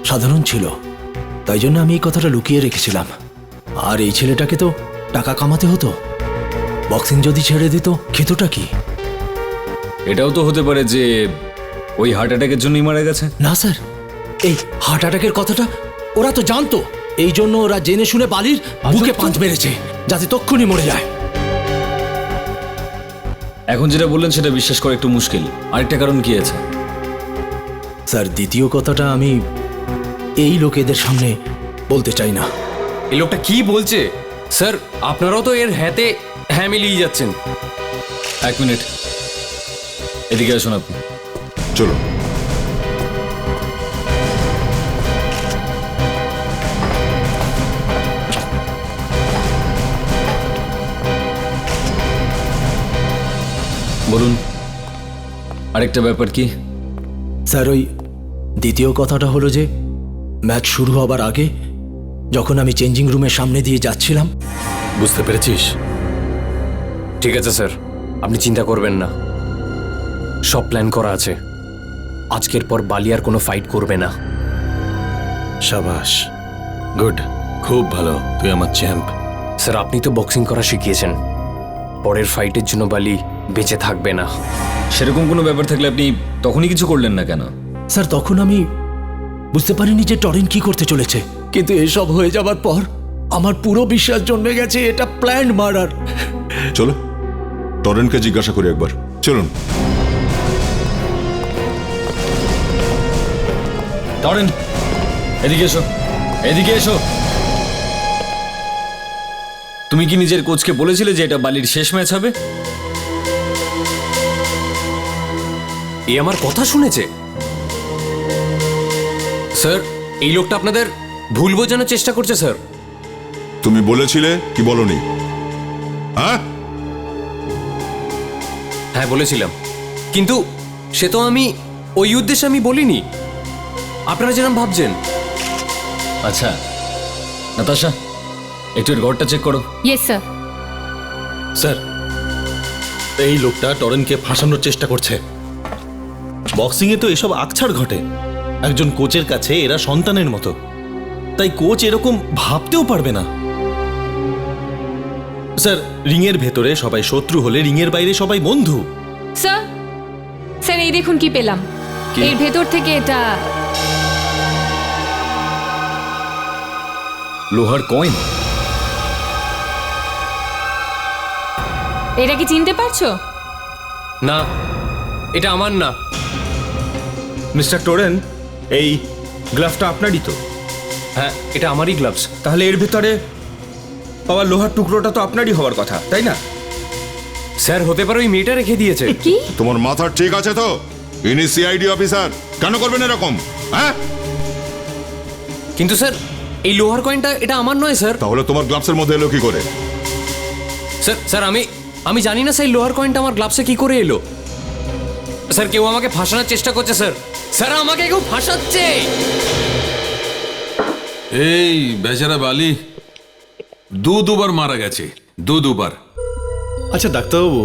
সাধারণ ছিল তাই জন্য আমি এই কথাটা লুকিয়ে রেখেছিলাম আর এই ছেলেটাকে তো টাকা কামাতে হতো বক্সিং যদি ছেড়ে দিত খেতোটা কি? এটাও তো হতে পারে যে ওই হার্ট অ্যাটাকের জন্যই মারা গেছে। না স্যার এই হার্ট অ্যাটাকের কথাটা ওরা তো জানতো এই জন্য ওরা জেনে শুনে বালির বুকে পাঁচ মেরেছে যাতে তক্ষুনি মরে যায়। এখন যেটা বললেন সেটা বিশ্বাস করা একটু মুশকিল। আরেকটা কারণ কি আছে? স্যার দ্বিতীয় কথাটা আমি এই লোকেদের সামনে বলতে চাই না। এই লোকটা কি বলছে স্যার? আপনারাও তো এর হ্যাঁতে হ্যাঁ মিলিয়ে যাচ্ছেন। এক মিনিট, এদিকে আসুন আপনি। চলো। বলুন, আরেকটা ব্যাপার কি? স্যার ওই দ্বিতীয় কথাটা হলো যে ম্যাচ শুরু হবার আগে যখন আমি চেঞ্জিং রুমের সামনে দিয়ে যাচ্ছিলাম। বুঝতে পেরেছিস? ঠিক আছে স্যার, আপনি চিন্তা করবেন না, সব প্ল্যান করা আছে। আজকের পর বালি আর কোনো ফাইট করবে না। সাবাস, গুড, খুব ভালো, তুই আমার চ্যাম্প। স্যার আপনি তো বক্সিং করা শিখিয়েছেন, পরের ফাইটের জন্য বালি বেঁচে থাকবে না। সেরকম কোনো ব্যাপার থাকলে আপনি তখনই কিছু করলেন না কেন? স্যার তখন আমি বুঝতে পারিনি যে টরেন কি করতে চলেছে, কিন্তু এসব হয়ে যাবার পর আমার পুরো বিশ্বাস জন্মে গেছে এটা প্ল্যান্ড মার্ডার। চলো টরেনকে জিজ্ঞাসা করি একবার, চলুন। টরেন, এদিকে এসো, এদিকে এসো। তুমি কি নিজের কোচকে বলেছিলে যে এটা বালির শেষ ম্যাচ হবে? এ আমার কথা শুনেছে? স্যার এই লোকটা আপনাদের ভুল বোঝানোর চেষ্টা করছে স্যার। তুমি বলেছিলে কি বলনি? হ্যাঁ বলেছিলাম, কিন্তু সে তো আমি ওই উদ্দেশ্যে আমি বলিনি, আপনারা যেরকম ভাবছেন। আচ্ছা নাতাশা, একটু এর ঘরটা চেক করো। Yes sir. স্যার এই লোকটা টরেনকে ফাঁসানোর চেষ্টা করছে। বক্সিংয়ে তো এসব আকছাড় ঘটে, একজন কোচের কাছে এরা সন্তানের মতো, তাই কোচ এরকম ভাবতেও পারবে না। স্যার রিংয়ের ভেতরে সবাই শত্রু হলে রিংয়ের বাইরে সবাই বন্ধু। স্যার, স্যার এই দেখুন কি পেলাম। এর ভেতর থেকে এটা লোহার কয়েন। এটা কি চিনতে পারছো? না, এটা আমার না। মিস্টার টোরেন, এই গ্লাভসটা আপনারই তো? হ্যাঁ এটা আমারই গ্লাভস। তাহলে এর ভেতরে পাওয়া লোহার টুকরোটা তো আপনারই হওয়ার কথা, তাই না? স্যার হতে পারে ওই মেয়েটা রেখে দিয়েছে। কি? তোমার মাথা ঠিক আছে তো? ইনি সিআইডি অফিসার, কেন করবেন এরকম? হ্যাঁ, কিন্তু স্যার এই লোহার কয়েনটা এটা আমার নয় স্যার। তাহলে তোমার গ্লাভসের মধ্যে এলো কি করে? স্যার স্যার আমি জানি না স্যার লোহার কয়েনটা আমার গ্লাভসে কি করে এলো। স্যার কেউ আমাকে ফাঁসানোর চেষ্টা করছে স্যার। স্যার আমাকে কেউ ফাঁসাচ্ছে। এই বেচারা বালি দুবার মারা গেছে, দুবার। আচ্ছা ডাক্তারবাবু,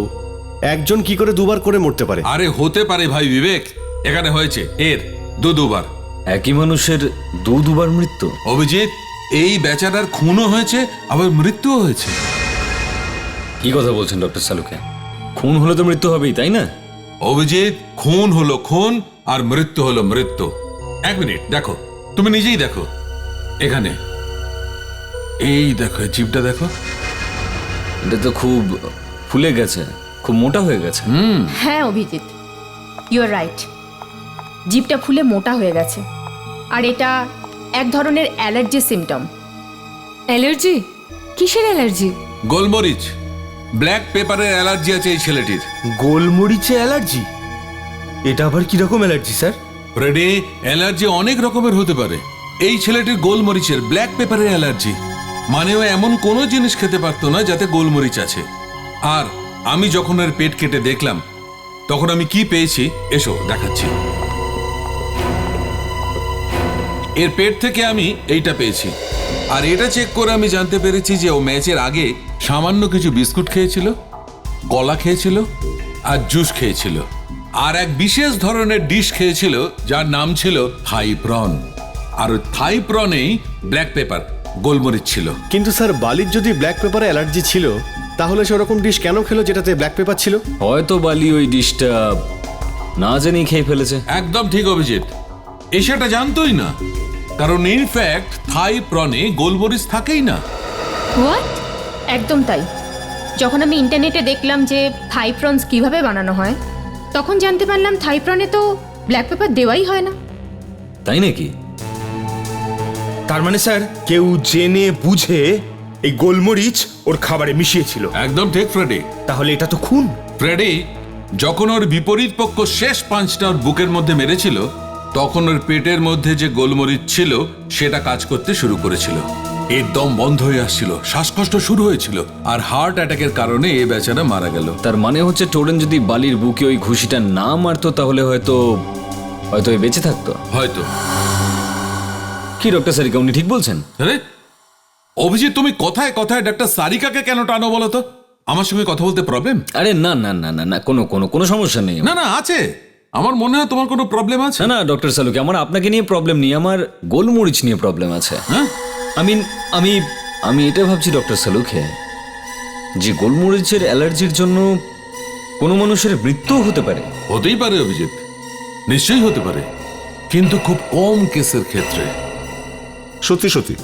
একজন কি করে দুবার করে মরতে পারে? আরে হতে পারে ভাই বিবেক, এখানে হয়েছে এর দুবার। একই মানুষের দুবার মৃত্যু? অভিজিৎ, এই বেচারার খুনও হয়েছে আবার মৃত্যুও হয়েছে। কি কথা বলছেন ডক্টর সালুকে? খুন হলে তো মৃত্যু হবেই, তাই না? অভিজিৎ, খুন হলো খুন আর মৃত্যু হলো মৃত্যু। এক মিনিট দেখো, তুমি নিজেই দেখো এখানে, এই দেখো জিভটা দেখো, এটা তো খুব ফুলে গেছে, খুব মোটা হয়ে গেছে। হ্যাঁ অভিজিৎ, ইউ আর রাইট, জিভটা ফুলে মোটা হয়ে গেছে। আর এটা এক ধরনের অ্যালার্জি সিমটম। অ্যালার্জি? কিসের অ্যালার্জি? গোলমরিচ, ব্ল্যাক পেপারের অ্যালার্জি আছে এই ছেলেটির। গোলমরিচে অ্যালার্জি? এটা আবার কিরকম অ্যালার্জি স্যার? ফ্রেডি, অ্যালার্জি অনেক রকমের হতে পারে। এই ছেলেটির গোলমরিচের, ব্ল্যাক পেপারের অ্যালার্জি। মানে ও এমন কোনো জিনিস খেতে পারতো না যাতে গোলমরিচ আছে। আর আমি যখন এর পেট কেটে দেখলাম তখন আমি কি পেয়েছি এসো দেখাচ্ছি। এর পেট থেকে আমি এইটা পেয়েছি, আর এটা চেক করে আমি জানতে পেরেছি যে ও ম্যাচের আগে সামান্য কিছু বিস্কুট খেয়েছিল, কলা খেয়েছিল আর জুস খেয়েছিল, আর এক বিশেষ ধরনের ডিশ খেয়েছিল যার নাম ছিল থাই প্রন। আর ওই থাই প্রনেই ব্ল্যাক পেপার, গোলমরিচ ছিল। কিন্তু স্যার বালির যদি ব্ল্যাক পেপারে অ্যালার্জি ছিল তাহলে সে ওরকম ডিশ কেন খেলো যেটাতে ব্ল্যাক পেপার ছিল? হয়তো বালি ওই ডিশটা না জেনেই খেয়ে ফেলেছে। একদম ঠিক অভিজিৎ, এ সেটা জানতোই না। কারণ ইনফ্যাক্ট থাই প্রনে গোলমরিচ থাকেই না। হোয়াট? একদম তাই। যখন আমি ইন্টারনেটে দেখলাম যে থাই প্রনস কিভাবে বানানো হয়, তখন জানতে পারলাম থাই প্রনে তো ব্ল্যাক পেপার দেওয়াই হয় না। তাই নাকি? তার মানে স্যার কেউ জেনে বুঝে এই গোলমরিচ ওর খাবারে মিশিয়েছিল। একদম ঠিক ফ্রেডি। তাহলে এটা তো খুন। ফ্রেডি যখন ওর বিপরীত পক্ষ শেষ পাঁচটা ওর বুকের মধ্যে মেরেছিল, তখন ওর পেটের মধ্যে যে গোলমরিচ ছিল সেটা কাজ করতে শুরু করেছিল। এর দম বন্ধ হয়ে আসছিল, শ্বাসকষ্ট শুরু হয়েছিল, আর হার্ট অ্যাটাকের কারণে এ বেচারা মারা গেল। তার মানে হচ্ছে টোরেন যদি বালির বুকে ওই ঘুষিটা না মারতো তাহলে হয়তো এ বেঁচে থাকতো। হয়তো। কি ডক্টর সারিকা, উনি ঠিক বলছেন? আরে অভিজিৎ, তুমি কথায় কথায় ডাক্তার সারিকাকে কেন টানো বলো তো? আমার সঙ্গে কথা বলতে প্রবলেম? আরে না না না না না, কোনো সমস্যা নেই। না না, আছে। আমার মনে হয় তোমার কোনো প্রবলেম আছে। না না ডক্টর সালুকে, আমার আপনাকে নিয়ে প্রবলেম নেই, আমার গোলমরিচ নিয়ে প্রবলেম আছে। হ্যাঁ, আমি এটা ভাবছি ডক্টর সালুকে, যে গোলমরিচের অ্যালার্জির জন্য কোনো মানুষের মৃত্যুও হতে পারে। হতেই পারে অভিজিৎ, নিশ্চয়ই হতে পারে, কিন্তু খুব কম কেসের ক্ষেত্রে। সত্যি সত্যি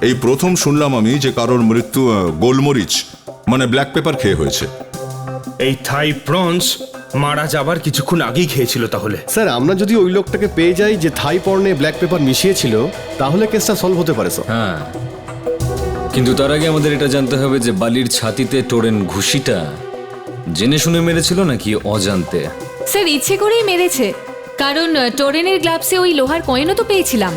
এই প্রথম শুনলাম আমি যে কারোর মৃত্যু গোলমরিচ মানে ব্ল্যাক পেপার খেয়ে হয়েছে। এই থাই প্রনস মারা যাবার কিছুক্ষণ আগেই খেয়েছিল তাহলে। স্যার আমরা যদি ওই লোকটাকে পেয়ে যাই যে থাই পর্নে ব্ল্যাক পেপার মিশিয়েছিল, তাহলে কেসটা সলভ হতে পারে স্যার। হ্যাঁ, কিন্তু তার আগে আমাদের এটা জানতে হবে যে বালির ছাতিতে টোরেন ঘুষিটা জেনে শুনে মেরেছিল নাকি অজান্তে। স্যার ইচ্ছে করেই মেরেছে, কারণ টোরেনের গ্লাভসে ওই লোহার কয়েনও তো পেয়েছিলাম।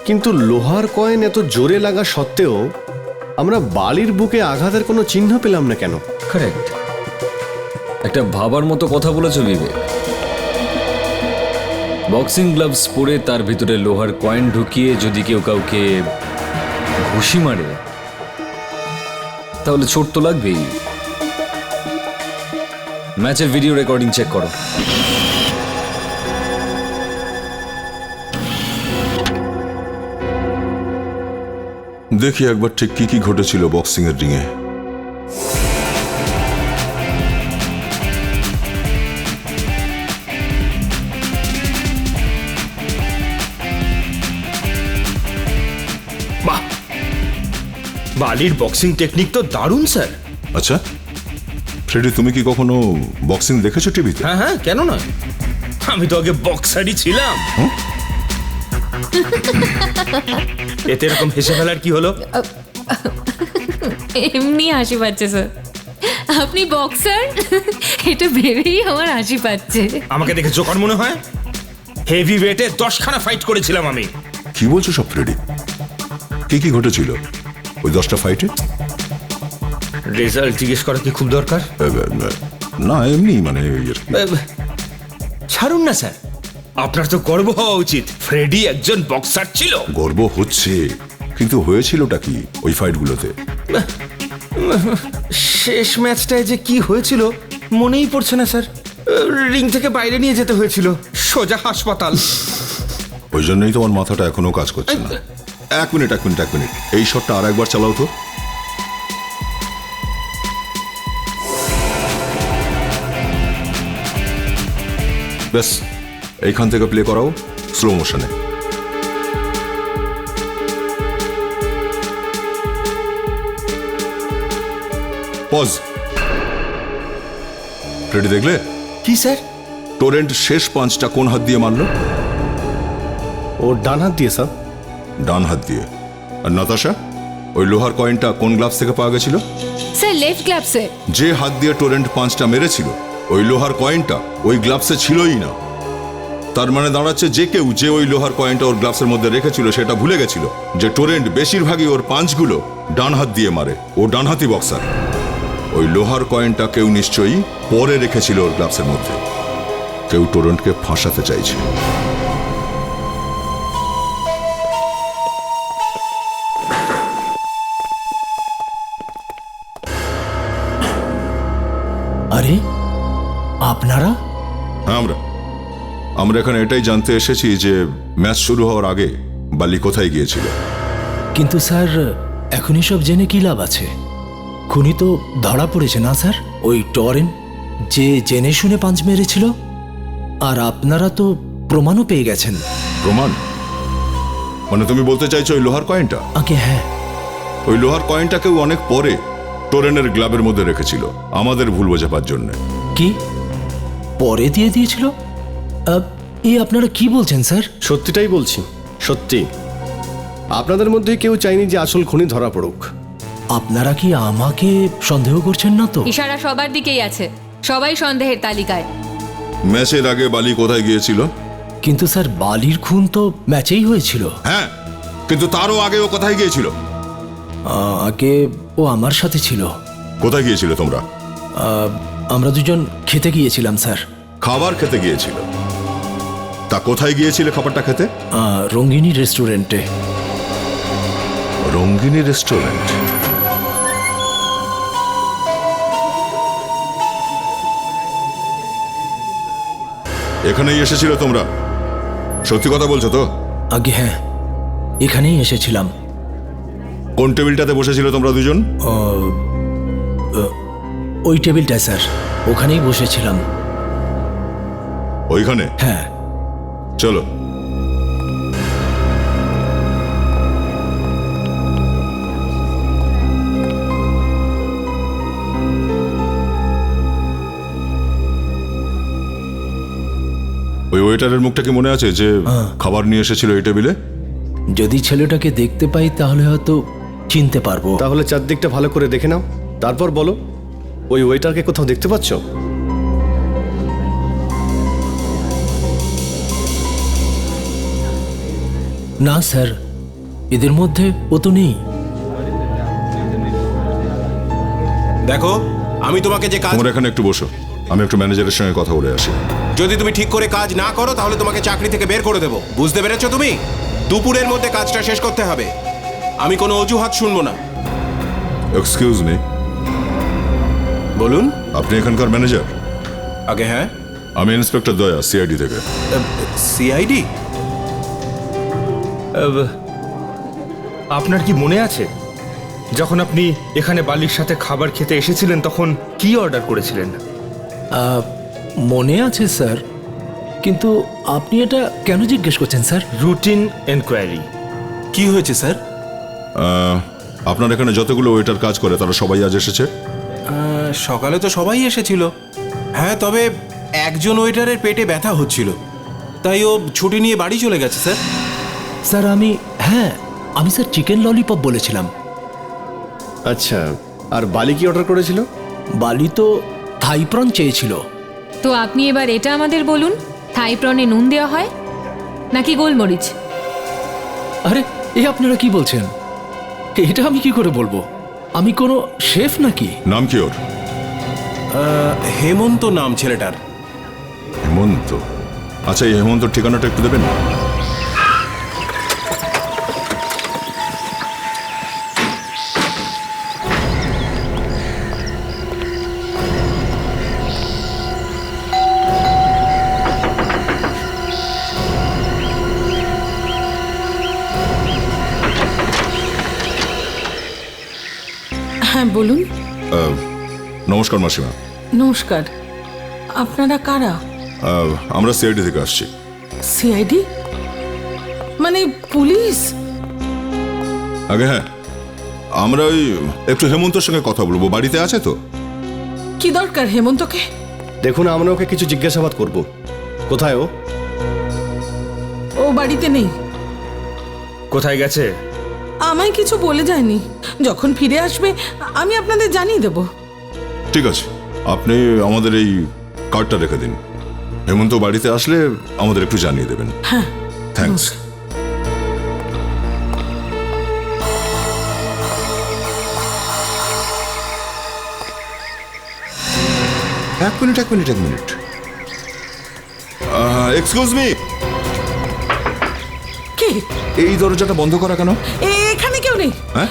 কিন্তু লোহার কয়েন এত জোরে লাগা সত্ত্বেও আমরা বালির বুকে আঘাতের কোনো চিহ্ন পেলাম না কেন? কারেক্ট, একটা ভাবার মতো কথা বলেছো বিবেক। বক্সিং গ্লাভস পরে তার ভিতরে লোহার কয়েন ঢুকিয়ে যদি কেউ কাউকে ঘুষি মারে তাহলে চোট তো লাগবেই। ম্যাচের ভিডিও রেকর্ডিং চেক করো। দেখি একবার ঠিক কি কি ঘটেছিল বক্সিং এর রিংয়ে। বাহ, বালির বক্সিং টেকনিক তো দারুণ স্যার। আচ্ছা ফ্রেডি, তুমি কি কখনো বক্সিং দেখেছো টিভিতে? হ্যাঁ হ্যাঁ, কেন নয়, আমি তো আগে বক্সারই ছিলাম। এতে এরকম হেসে ফেলার কি হলো? এমনি হাসি পাচ্ছে স্যার, আপনি বক্সার এটা ভেবেই আমার হাসি পাচ্ছে। আমাকে দেখে জোকার মনে হয়? হেভি ওয়েটে 10খানা ফাইট করেছিলাম আমি। কি বলছো সব ফ্রেডি? কি কি ঘটেছিল ওই 10টা ফাইটে? রেজাল্ট জিজ্ঞেস করা কি খুব দরকার? না এমনি মানে ছাড়ুন না স্যার, আপনার তো গর্ব হওয়া উচিত, ফ্রেডি একজন বক্সার ছিল। গর্ব হচ্ছে, কিন্তু হয়েছিলটা কি ওই ফাইটগুলোতে? শেষ ম্যাচটায় যে কি হয়েছিল মনেই পড়ছে না স্যার। রিং থেকে বাইরে নিয়ে যেতে হয়েছিল, সোজা হাসপাতাল। ওই জন্যই তোমার মাথাটা এখনো কাজ করছে না। এক মিনিট, এই শটটা আর একবার চালাও তো। ব্যাস, এইখান থেকে প্লে করাও স্লো মোশনে। পজ। ফ্রেডি দেখলে? কি স্যার? টোরেন্ট শেষ পাঁচটা কোন হাত দিয়ে মারলো? ওর ডান হাত দিয়ে স্যার। ডান হাত দিয়ে। আর নাতাশা, ওই লোহার কয়েনটা কোন গ্লাভস থেকে পাওয়া গেছিল? স্যার লেফট গ্লাভসে। যে হাত দিয়ে টোরেন্ট পাঁচটা মেরেছিল ওই লোহার কয়েনটা ওই গ্লাভসে ছিলই না। তার মানে দাঁড়াচ্ছে যে কেউ যে ওই লোহার কয়েনটা ওর গ্লাভসের মধ্যে রেখেছিল সেটা ভুলে গেছিল যে টোরেন্ট বেশিরভাগই ওর পাঁচগুলো ডান হাত দিয়ে মারে। ও ডানহাতি বক্সার। ওই লোহার কয়েনটা কেউ নিশ্চয়ই পরে রেখেছিল ওর গ্লাভসের মধ্যে। কেউ টোরেন্টকে ফাঁসাতে চাইছে। আরে আপনারা? হ্যাঁ, আমরা এখানে এটাই জানতে এসেছি যে ম্যাচ শুরু হওয়ার আগে বালি কোথায় গিয়েছিল। কিন্তু স্যার এখন সব জেনে কি লাভ আছে? খুনি তো ধরা পড়েছে না স্যার, ওই টরেন যে জেনে শুনে পাঁচ মেরেছিল। আর আপনারা তো প্রমাণও পেয়ে গেছেন। প্রমাণ? মানে তুমি বলতে চাইছো ওই লোহার কয়েনটা? আগে হ্যাঁ, ওই লোহার কয়েনটা কেউ অনেক পরে টোরেনের গ্লাবের মধ্যে রেখেছিল আমাদের ভুল বোঝাবার জন্য। কি পরে দিয়ে দিয়েছিল? এই আপনারা কি বলছেন স্যার? সত্যিটাই বলছি, সত্যি। আপনাদের মধ্যে কেউ চাইনি যে আসল খুনি ধরা পড়ুক। আপনারা কি আমাকে সন্দেহ করছেন না তো? ইশারা সবার দিকেই আছে, সবাই সন্দেহের তালিকায়। ম্যাচের আগে বালি কোথায় গিয়েছিল? কিন্তু স্যার বালির খুন তো ম্যাচেই হয়েছিল। হ্যাঁ, কিন্তু তারও আগে ও কোথায় গিয়েছিল? আগে ও আমার সাথে ছিল। কোথায় গিয়েছিল তোমরা? আমরা দুজন খেতে গিয়েছিলাম স্যার। খাবার খেতে গিয়েছিল? তা কোথায় গিয়েছিলে খাবারটা খেতে? রঙ্গিনী রেস্টুরেন্টে। রঙ্গিনী রেস্টুরেন্ট? এখানেই এসেছিল তোমরা? সত্যি কথা বলছো তো? আগে হ্যাঁ, এখানেই এসেছিলাম। কোন টেবিলটাতে বসেছিল তোমরা দুজন? ওই টেবিলটায় স্যার, ওখানেই বসেছিলাম। ওইখানে? হ্যাঁ। চলো। ওই ওয়েটারের মুখটা কি মনে আছে যে খাবার নিয়ে এসেছিল এই টেবিলে? যদি ছেলেটাকে দেখতে পাই তাহলে হয়তো চিনতে পারবো। তাহলে চারদিকটা ভালো করে দেখে নাও, তারপর বলো ওই ওয়েটারকে কোথাও দেখতে পাচ্ছ? না স্যার, এদের মধ্যে ও তো নেই। দেখো, আমি তোমাকে যে কাজ... তোমরা এখানে একটু বসো, আমি একটু ম্যানেজারের সঙ্গে কথা বলে আসি। যদি তুমি ঠিক করে কাজ না করো তাহলে তোমাকে চাকরি থেকে বের করে দেবো, বুঝতে পেরেছো তুমি? দুপুরের মধ্যে কাজটা শেষ করতে হবে। আমি কোনো অজুহাত শুনবো না। Excuse me. বলুন। আপনি এখানকার ম্যানেজার? আগে হ্যাঁ। আমি ইন্সপেক্টর দয়া, সিআইডি থেকে। সিআইডি? আপনার কি মনে আছে যখন আপনি এখানে বালির সাথে খাবার খেতে এসেছিলেন তখন কি অর্ডার করেছিলেন? মনে আছে স্যার, কিন্তু আপনি এটা কেন জিজ্ঞেস করছেন স্যার? Routine enquiry. কি হয়েছে স্যার? আপনার এখানে যতগুলো ওয়েটার কাজ করে তারা সবাই আজ এসেছে? সকালে তো সবাই এসেছিল। হ্যাঁ, তবে একজন ওয়েটারের পেটে ব্যথা হচ্ছিল, তাই ও ছুটি নিয়ে বাড়ি চলে গেছে স্যার। স্যার আমি স্যার চিকেন ললিপপ বলেছিলাম। আচ্ছা, আর বালি কি অর্ডার করেছিল? বালি তো থাই প্রন চেয়েছিল। তো আপনি এবার এটা আমাদের বলুন, থাই প্রনে নুন দেওয়া হয় নাকি গোলমরিচ? আরে এই আপনারা কি বলছেন? এটা আমি কি করে বলবো? আমি কোনো শেফ নাকি? নাম কি ওর? হেমন্ত নাম ছেলেটার। হেমন্ত? আচ্ছা, এই হেমন্তর ঠিকানাটা একটু দেবেন? হ্যাঁ বলুন। নমস্কার মাসিমা। নমস্কার, আপনারা কারা? আমরা সিআইডি থেকে আসছি। সিআইডি মানে পুলিশ? আগে হ্যাঁ, আমরা ওই একটু হেমন্তর সঙ্গে কথা বলবো, বাড়িতে আছে তো? কি দরকার হেমন্তকে? দেখুন, আমরা ওকে কিছু জিজ্ঞাসাবাদ করব। কোথায় ও? ও বাড়িতে নেই। কোথায় গেছে? আমায় কিছু বলে যায়নি। যখন ফিরে আসবে আমি আপনাদের জানিয়ে দেব। ঠিক আছে, আপনি আমাদের এই কার্ডটা রেখে দিন। হেমন্ত বাড়িতে আসলে আমাদের একটু জানিয়ে দেবেন। হ্যাঁ, থ্যাঙ্কস। এক মিনিট। Excuse me. কি? এই দরজাটা বন্ধ করা কেন? এখানে কেউ নেই। হ্যাঁ,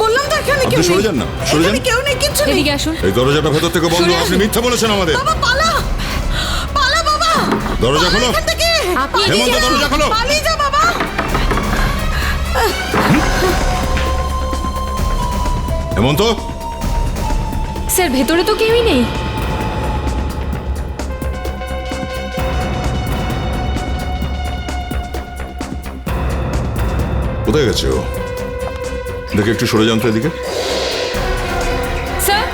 বললাম তো এখানে কেউ আপনি নেই। সরে যান না, সরে যান। এখানে কেউ নেই, কিচ্ছু নেই। এদিকে আসুন। এই দরজাটা ভেতর থেকে বন্ধ। আপনি মিথ্যা বলেছেন আমাদের। বাবা পালা, পালা বাবা। দরজা খোলো। এখান থেকে। আপনি হেমন্ত, দরজা খোলো। পালিয়ে যা বাবা। হেমন্ত। স্যার, ভেতরে তো কেউই নেই। কোথায় গেছে ও? দেখে একটু সরে যান তো এদিকে। স্যার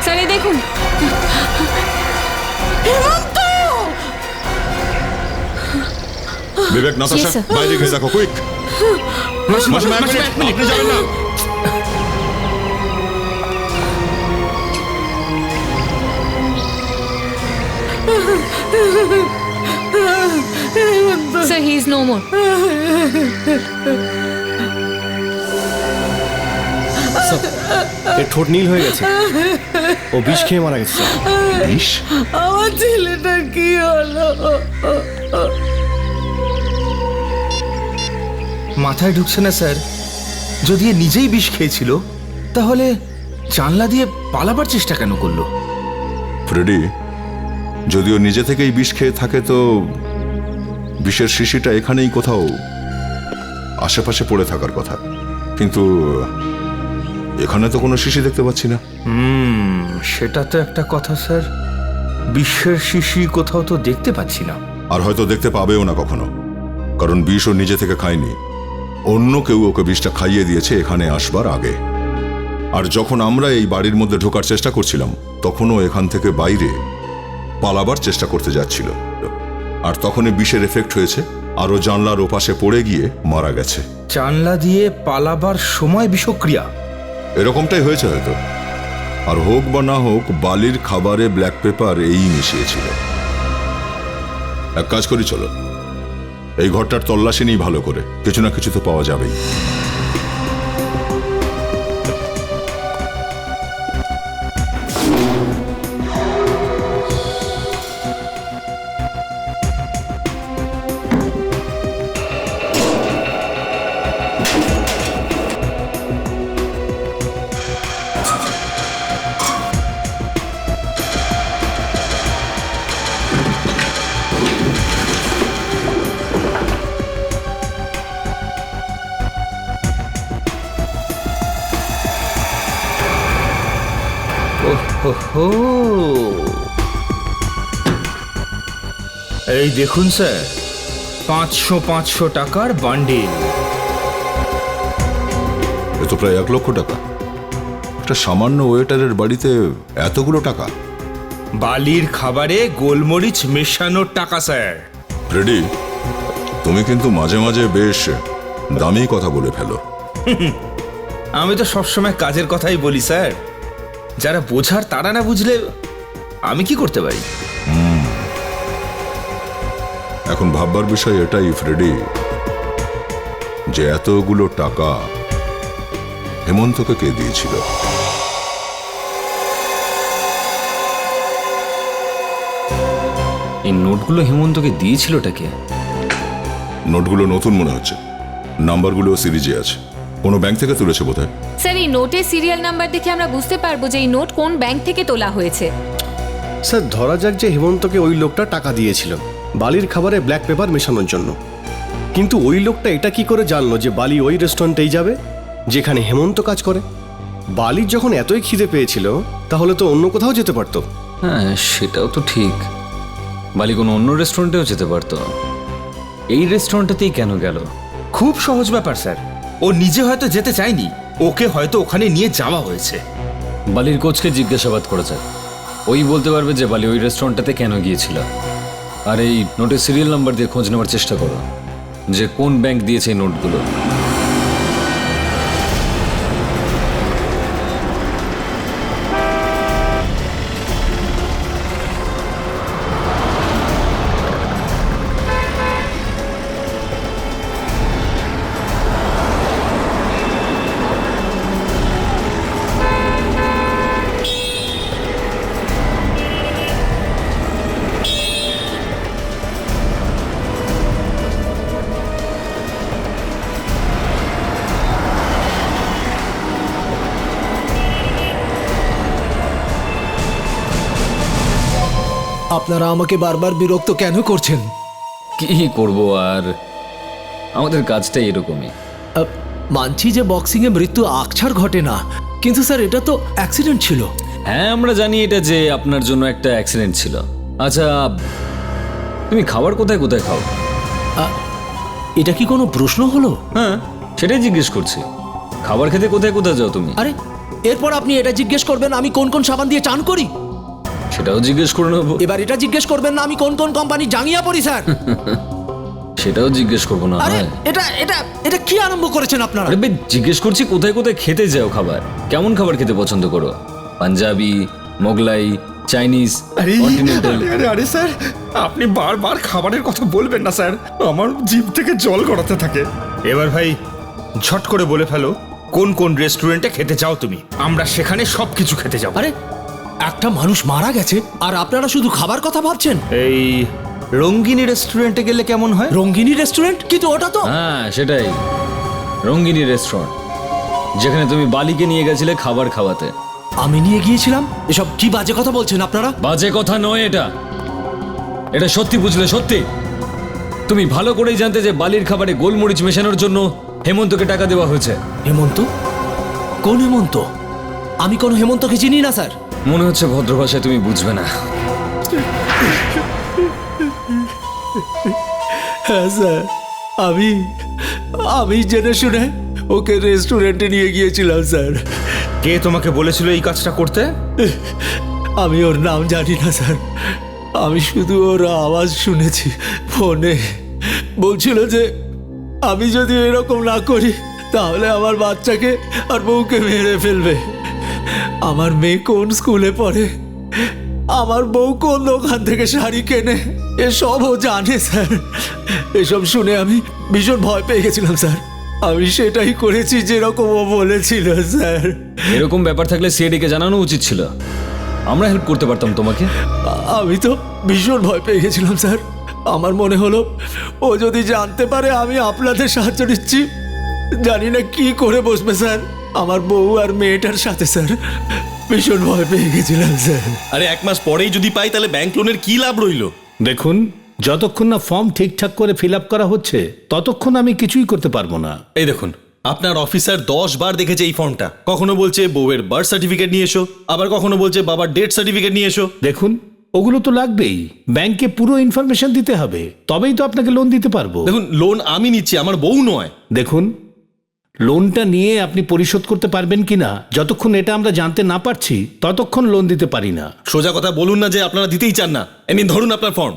স্যার এই দেখুন। বিবেক, নাতাশা, Yes, sir. বাইরে গিয়ে দেখো, কুইক। মাসিমা, এক মিনিট, আপনি যাবেন না। Sir he is no more. এর ঠোঁট নীল হয়ে গেছে, ও বিষ খেয়ে মারা গেছে। বিষ? আমার ছেলেটা কি হলো? মাথায় ঢুকছে না স্যার, যদি এ নিজেই বিষ খেয়েছিল তাহলে জানলা দিয়ে পালাবার চেষ্টা কেন করলো? ফ্রেডি, যদিও নিজে থেকেই বিষ খেয়ে থাকে তো বিষের শিশিটা এখানেই কোথাও আশেপাশে পড়ে থাকার কথা, কিন্তু এখানে তো কোনো শিশি দেখতে পাচ্ছি না। সেটা তো একটা কথা স্যার, বিষের শিশি কোথাও তো দেখতে পাচ্ছি না। আর হয়তো দেখতে পাবেও না কখনো, কারণ বিষ ও নিজে থেকে খায়নি, অন্য কেউ ওকে বিষটা খাইয়ে দিয়েছে এখানে আসবার আগে। আর যখন আমরা এই বাড়ির মধ্যে ঢোকার চেষ্টা করছিলাম তখনও এখান থেকে বাইরে পালাবার চেষ্টা করতে যাচ্ছিল, আর তখনই বিষের এফেক্ট হয়েছে আর ও জানলার ওপাশে পড়ে গিয়ে মারা গেছে। জানলা দিয়ে পালাবার সময় বিষক্রিয়া? এরকমটাই হয়েছে হয়তো, আর হোক বা না হোক বালির খাবারে ব্ল্যাক পেপার এই মিশিয়েছিল। এক কাজ করি, চলো এই ঘরটার তল্লাশি নিই ভালো করে, কিছু না কিছু তো পাওয়া যাবেই। ওহো, এই দেখুন স্যার, 500 টাকার বান্ডিল। এ তো প্রায় 1 লক্ষ টাকা। একটা সামান্য ওয়েটারের বাড়িতে এতগুলো টাকা? বালির খাবারে গোলমরিচ মেশানোর টাকা স্যার। ফ্রেডি, তুমি কিন্তু মাঝে মাঝে বেশ দামি কথা বলে ফেলো। আমি তো সবসময় কাজের কথাই বলি স্যার, যারা বোঝার তারা না বুঝলে আমি কি করতে পারি? এখন ভাববার বিষয় এটাই ফ্রেডি, যে এতগুলো টাকা হেমন্তকে কে দিয়েছিল? এই নোটগুলো হেমন্তকে দিয়েছিলটাকে? নোটগুলো নতুন মনে হচ্ছে, নাম্বারগুলো সিরিজে আছে, কোনো ব্যাংক থেকে তুলেছে বোধহয়। স্যার এই নোটের সিরিয়াল নাম্বার দেখে আমরা বুঝতে পারবো যে এই নোট কোন ব্যাংক থেকে তোলা হয়েছে। স্যার ধরা যাক যে হেমন্তকে ওই লোকটা টাকা দিয়েছিল বালির খাবারে ব্ল্যাক পেপার মেশানোর জন্য, কিন্তু ওই লোকটা এটা কি করে জানলো যে বালি ওই রেস্টুরেন্টেই যাবে যেখানে হেমন্ত কাজ করে? বালির যখন এতই খিদে পেয়েছিল তাহলে তো অন্য কোথাও যেতে পারতো। হ্যাঁ, সেটাও তো ঠিক। বালি কোনো অন্য রেস্টুরেন্টেও যেতে পারতো, এই রেস্টুরেন্টটাতেই কেন গেল? খুব সহজ ব্যাপার স্যার, ও নিজে হয়তো যেতে চায়নি, ওকে হয়তো ওখানে নিয়ে যাওয়া হয়েছে। বালির কোচকে জিজ্ঞাসাবাদ করা যায়, ওই বলতে পারবে যে বালি ওই রেস্টুরেন্টটাতে কেন গিয়েছিল। আর এই নোটের সিরিয়াল নাম্বার দিয়ে খোঁজ নেওয়ার চেষ্টা করো যে কোন ব্যাংক দিয়েছে এই নোটগুলো। আপনারা আমাকে বারবার বিরক্ত কেন করছেন? কি করব আর, আমাদের কাজটাই এরকমই। মানছি যে বক্সিং এ মৃত্যু আকছার ঘটে না, কিন্তু স্যার এটা তো অ্যাক্সিডেন্ট ছিল। হ্যাঁ, আমরা জানি এটা যে আপনার জন্য একটা অ্যাক্সিডেন্ট ছিল। আচ্ছা, তুমি খাবার কোথায় কোথায় খাও? এটা কি কোনো প্রশ্ন হলো? হ্যাঁ, সেটাই জিজ্ঞেস করছি। খাবার খেতে কোথায় কোথায় যাও তুমি? আরে এরপর আপনি এটা জিজ্ঞেস করবেন আমি কোন কোন সাবান দিয়ে চান করি? সেটাও জিজ্ঞেস করে নেবো। এবার এটা জিজ্ঞেস করবেন না আমি কোন কোন কোম্পানি জাঙ্গিয়া পড়ি স্যার? সেটাও জিজ্ঞেস করবো না আরে হয়? এটা এটা এটা কি আরম্ভ করেছেন আপনারা? আরে বে, জিজ্ঞেস করছি কোথায় কোথায় খেতে যাও খাবার, কেমন খাবার খেতে পছন্দ করো? Punjabi, Mughlai, Chinese, continental? আরে স্যার, আপনি বারবার খাবারের কথা বলবেন না স্যার, আমার জিভ থেকে জল গড়াতে থাকে। এবার ভাই ঝট করে বলে ফেলো কোন কোন রেস্টুরেন্টে খেতে চাও তুমি, আমরা সেখানে সবকিছু খেতে যাবো। আরে একটা মানুষ মারা গেছে আর আপনারা শুধু খাবার কথা ভাবছেন? এই রঙ্গিনী রেস্টুরেন্টে গেলে কেমন হয়? রঙ্গিনী রেস্টুরেন্ট? কিন্তু ওটা তো হ্যাঁ সেটাই, রঙ্গিনী রেস্টুরেন্ট, যেখানে তুমি বালিকে নিয়ে গেছিলে খাবার খাওয়াতে। আমি নিয়ে গিয়েছিলাম? এসব কি বাজে কথা বলছেন আপনারা? বাজে কথা নয় এটা, এটা সত্যি, বুঝলে? সত্যি। তুমি ভালো করেই জানতে যে বালির খাবারে গোলমরিচ মেশানোর জন্য হেমন্তকে টাকা দেওয়া হয়েছে। হেমন্ত? কোন হেমন্ত? আমি কোন হেমন্তকে চিনি না স্যার। মনে হচ্ছে ভদ্র ভাষায় তুমি বুঝবে না। হ্যাঁ স্যার, আমি জেনে শুনে ওকে রেস্টুরেন্টে নিয়ে গিয়েছিলাম স্যার। কে তোমাকে বলেছিল এই কাজটা করতে? আমি ওর নাম জানি না স্যার, আমি শুধু ওর আওয়াজ শুনেছি ফোনে। বলছিল যে আমি যদি এরকম না করি তাহলে আমার বাচ্চাকে আর বউকে মেরে ফেলবে। আমার মেয়ে কোন স্কুলে পড়ে, আমার বউ কোন দোকান থেকে শাড়ি কেনে, এসব ও জানে স্যার। এসব শুনে আমি ভীষণ ভয় পেয়ে গেছিলাম স্যার। আমি সেটাই করেছি যেরকম ও বলেছিল স্যার। এরকম ব্যাপার থাকলে সিআইডিকে জানানো উচিত ছিল, আমরা হেল্প করতে পারতাম তোমাকে। আমি তো ভীষণ ভয় পেয়ে গেছিলাম স্যার। আমার মনে হলো ও যদি জানতে পারে আমি আপনাদের সাহায্য নিচ্ছি, জানি না কি করে বসবে স্যার আমার বউ আর মেয়েটার সাথে স্যার। ভীষণ ভয় পেয়ে গেছিলাম স্যার। আরে 1 মাস পরেই যদি পাই তাহলে ব্যাংক লোনের কি লাভ রইল? দেখুন, যতক্ষণ না ফর্ম ঠিকঠাক করে ফিল আপ করা হচ্ছে ততক্ষণ আমি কিছুই করতে পারবো না। এই দেখুন, আপনার অফিসার 10 বার দেখেছে এই ফর্মটা। কখনো বলছে বউয়ের বার্থ সার্টিফিকেট নিয়ে এসো, আবার কখনো বলছে বাবার ডেথ সার্টিফিকেট নিয়ে এসো। দেখুন, ওগুলো তো লাগবেই, ব্যাংকে পুরো ইনফরমেশন দিতে হবে, তবেই তো আপনাকে লোন দিতে পারবো। দেখুন, লোন আমি নিচ্ছি, আমার বউ নয়। দেখুন, লোনটা নিয়ে আপনি পরিশোধ করতে পারবেন কিনা যতক্ষণ এটা আমরা জানতে না পারছি ততক্ষণ লোন দিতে পারি না। সোজা কথা বলুন না যে আপনারা দিতেই চান না। এমনি ধরুন আপনার ফর্ম।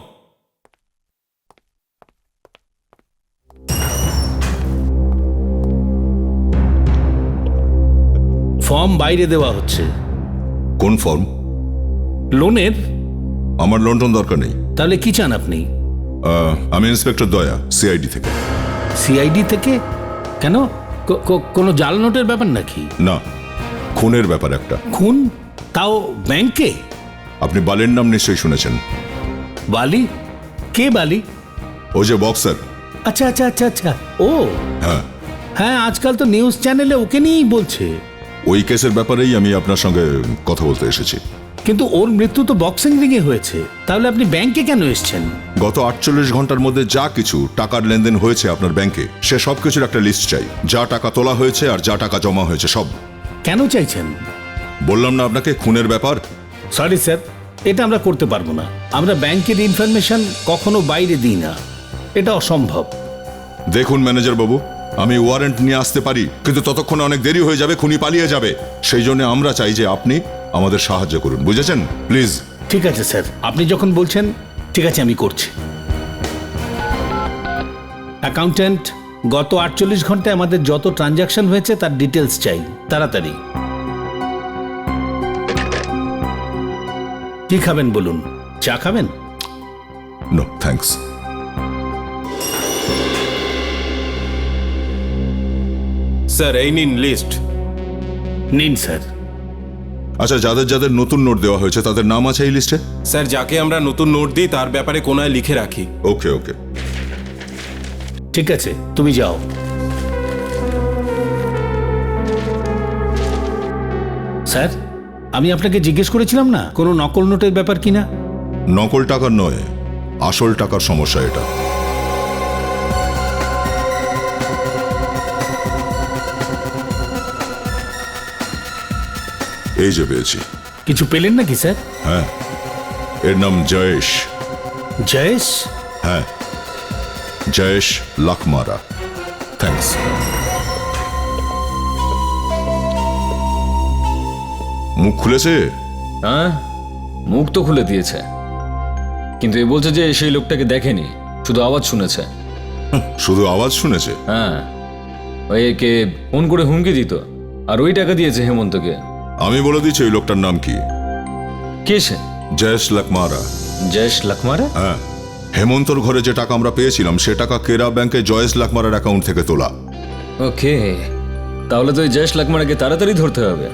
ফর্ম বাইরে দেওয়া হচ্ছে। কোন ফর্ম? লোনের। আমার লোন টোন দরকার নেই। তাহলে কি চান আপনি? আমি ইন্সপেক্টর দয়া, সিআইডি থেকে। সিআইডি থেকে? কেন, কোনো জাল নোটের ব্যাপার নাকি? না, খুনের ব্যাপার একটা। খুন? তাও ব্যাংকে? আপনি বালির নাম নিশ্চয়ই শুনেছেন। বালি? কে বালি? ও যে বক্সার। আচ্ছা আচ্ছা আচ্ছা আচ্ছা, ও হ্যাঁ হ্যাঁ, আজকাল তো নিউজ চ্যানেলে ওকে নিয়েই বলছে। ওই কেসের ব্যাপারেই আমি আপনার সঙ্গে কথা বলতে এসেছি। কিন্তু ওর মৃত্যু তো বক্সিং রিংয়ে হয়েছে, তাহলে আপনি ব্যাংকে কেন এসেছেন? গত 48 ঘন্টার মধ্যে যা কিছু টাকার লেনদেন হয়েছে আপনার ব্যাংকে, সে সব কিছুর একটা লিস্ট চাই। যা টাকা তোলা হয়েছে আর যা টাকা জমা হয়েছে সব। কেন চাইছেন? বললাম না আপনাকে, খুনের ব্যাপার। সরি স্যার, এটা আমরা করতে পারবো না। আমরা ব্যাংকের ইনফরমেশন কখনো বাইরে দিই না, এটা অসম্ভব। দেখুন ম্যানেজার বাবু, আমি ওয়ারেন্ট নিয়ে আসতে পারি, কিন্তু ততক্ষণে অনেক দেরি হয়ে যাবে, খুনি পালিয়ে যাবে। সেই জন্য আমরা চাই যে আপনি আমাদের সাহায্য করুন, বুঝেছেন? প্লিজ। ঠিক আছে স্যার, আপনি যখন বলছেন, ঠিক আছে আমি করছি। অ্যাকাউন্ট্যান্ট, গত 48 ঘন্টায় আমাদের যত ট্রানজাকশন হয়েছে তার ডিটেলস চাই, তাড়াতাড়ি। কি খাবেন বলুন? চা খাবেন? No thanks. স্যার এই নিন লিস্ট। নিন স্যার। আচ্ছা, যাদের যাদের নতুন নোট দেওয়া হয়েছে তাদের নাম আছে এই লিস্টে? স্যার যাকে আমরা নতুন নোট দিই তার ব্যাপারে কোনায় লিখে রাখি। ওকে ওকে, ঠিক আছে, তুমি যাও। স্যার, আমি আপনাকে জিজ্ঞেস করেছিলাম না কোনো নকল নোটের ব্যাপার কিনা? নকল টাকার নয়, আসল টাকার সমস্যা এটা। এই যে পেয়েছি। কিছু পেলেন নাকি স্যার? হ্যাঁ, এর নাম জয়েশ। জয়েশ? হ্যাঁ, জয়েশ লাখমারা। থ্যাঙ্কস। মুখ খুলেছে? হ্যাঁ, মুখ তো খুলে দিয়েছে, কিন্তু এ বলছে যে সেই লোকটাকে দেখেনি, শুধু আওয়াজ শুনেছে। শুধু আওয়াজ শুনেছে? হ্যাঁ, ওই একে ফোন করে হুমকি দিত, আর ওই টাকা দিয়েছে হেমন্তকে। আমি বলে দিচ্ছি ওই লোকটার নাম কি। কে সে? জয়েশ লাখমারা। জয়েশ লাখমারা? হ্যাঁ, হেমন্তর ঘরে যে টাকা আমরা পেয়েছিলাম সে টাকা কেরা ব্যাংকে জয়েশ লাখমারার অ্যাকাউন্ট থেকে তোলা। ওকে, তাহলে তো ওই জয়েশ লাখমারাকে তাড়াতাড়ি ধরতে হবে।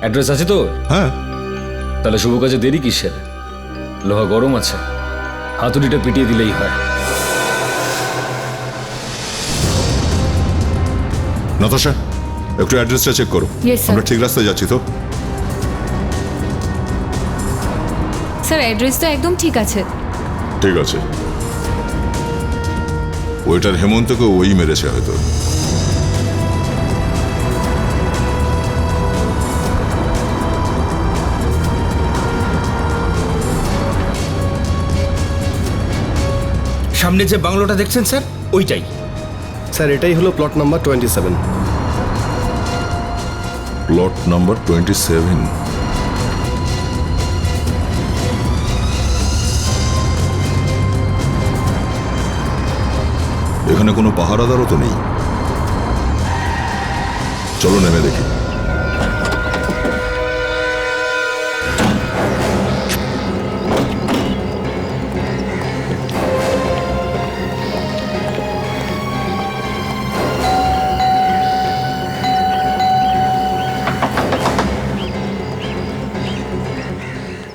অ্যাড্রেস আছে তো? হ্যাঁ। তাহলে শুভ কাজে দেরি কিসের? লোহা গরম আছে, হাতুড়িটা পিটিয়ে দিলেই হয়। নাতাশা, একটু অ্যাড্রেসটা চেক করো। Yes, sir. আমরা ঠিক রাস্তায় যাচ্ছি তো? স্যার অ্যাড্রেসটা একদম ঠিক আছে। ঠিক আছে। ওইটার হেমন্তকে ওই মেরেছে হয়তো। সামনে যে বাংলোটা দেখছেন স্যার, ওইটাই। স্যার এটাই হলো প্লট নাম্বার 27। Plot number 27। এখানে কোনো পাহারাদারও তো নেই। চলো নেমে দেখি।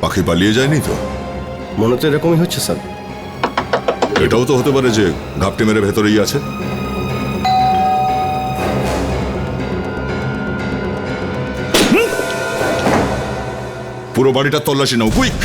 পাখি পালিয়ে যায়নি তো? মনে তো এরকমই হচ্ছে স্যার। এটাও তো হতে পারে যে ঘাপটি মেরে ভেতরেই আছে। পুরো বাড়িটা তল্লাশি নাও, কুইক।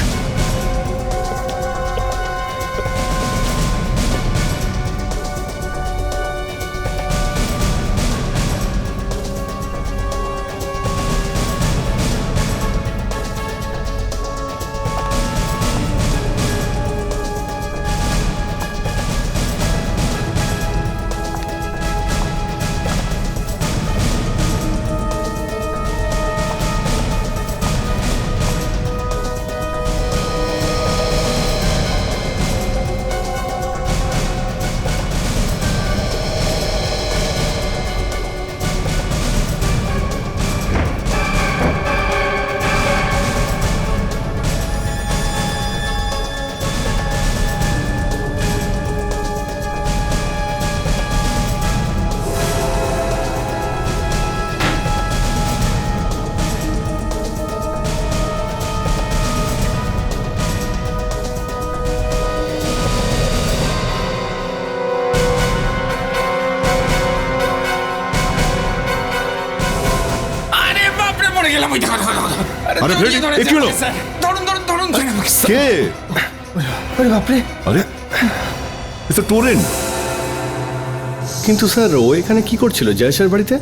আরে ফ্রেডি, এ কি হলো? ধরুন ধরুন ধরুন ধরুন আমাকে। কে? আরে বাপরে! আরে এ তো টোরেন। কিন্তু স্যার ও এখানে কি করছিল জয়েশের বাড়িতে?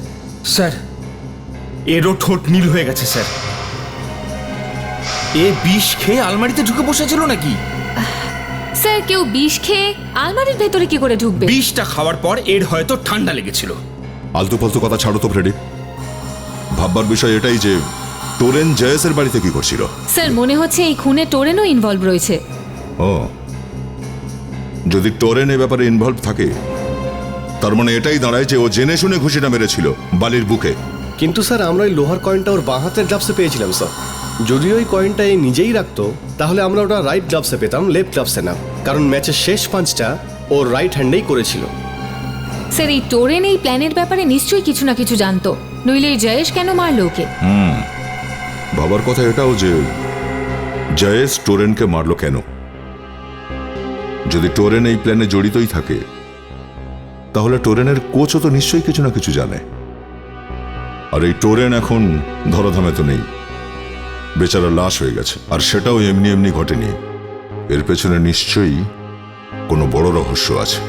স্যার এরও ঠোঁট নীল হয়ে গেছে স্যার। এ বিষ খেয়ে আলমারিতে ঢুকে বসেছিল নাকি? স্যার কেউ বিষ খেয়ে আলমারির ভেতরে কি করে ঢুকবে? বিষটা খাওয়ার পর এর হয়তো ঠান্ডা লেগেছিল। আলতু ফালতু কথা ছাড়ো তো ফ্রেডি। ভাববার বিষয় এটাই যে টোরেন জয়েসের বাড়িতে কি করছিল। স্যার মনে হচ্ছে এই খুনে টোরেনও ইনভলভ রয়েছে। ও, যদি টোরেন এ ব্যাপারে ইনভলভ থাকে তার মানে এটাই দাঁড়ায় যে ও জেনে শুনে ঘুষিটা মেরেছিল বালির বুকে। কিন্তু স্যার আমরা ওই লোহার কয়েনটা ওর বাঁ হাতের গ্লাভসে পেয়েছিলাম স্যার। যদি ওই কয়েনটা এই নিজেই রাখতো তাহলে আমরা ওটা রাইট গ্লাভসে পেতাম, লেফট গ্লাভসে না, কারণ ম্যাচের শেষ পাঁচটা ওর রাইট হ্যান্ডেই করেছিল। স্যার এই টোরেন এই প্ল্যানের ব্যাপারে নিশ্চয়ই কিছু না কিছু জানতো, নইলে এই জয়েশ কেন মারলো ওকে? বাবার কথা এটাও যে জয়েস টোরেনকে মারলো কেন। যদি টোরেন এই প্ল্যানে জড়িতই থাকে তাহলে টোরেনের কোচও তো নিশ্চয়ই কিছু না কিছু জানে। আর এই টোরেন এখন ধরাধামে তো নেই, বেচারা লাশ হয়ে গেছে, আর সেটাও এমনি এমনি ঘটেনি। এর পেছনে নিশ্চয়ই কোনো বড় রহস্য আছে।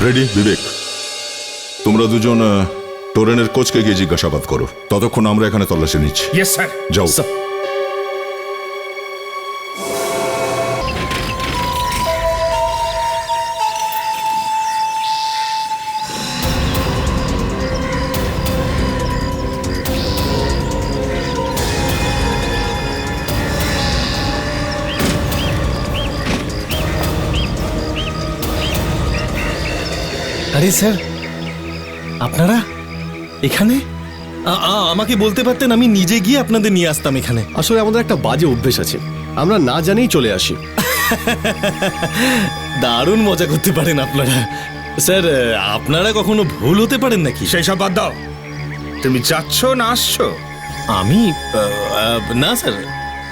রেডি বিবেক, তোমরা দুজন টোরেনের কোচকে গিয়ে জিজ্ঞাসাবাদ করো, ততক্ষণ আমরা এখানে তল্লাশি নিচ্ছি। Yes sir. যাও। আরে স্যার, আপনারা এখানে? আমাকে বলতে পারতেন, আমি নিজে গিয়ে আপনাদের নিয়ে আসতাম এখানে। আসলে আমাদের একটা বাজে অভ্যেস আছে, আমরা না জানিই চলে আসি। দারুণ মজা করতে পারেন আপনারা। স্যার, আপনারা কখনো ভুল হতে পারেন নাকি? সেই সব বাদ দাও। তুমি যাচ্ছ না আসছো? আমি না স্যার,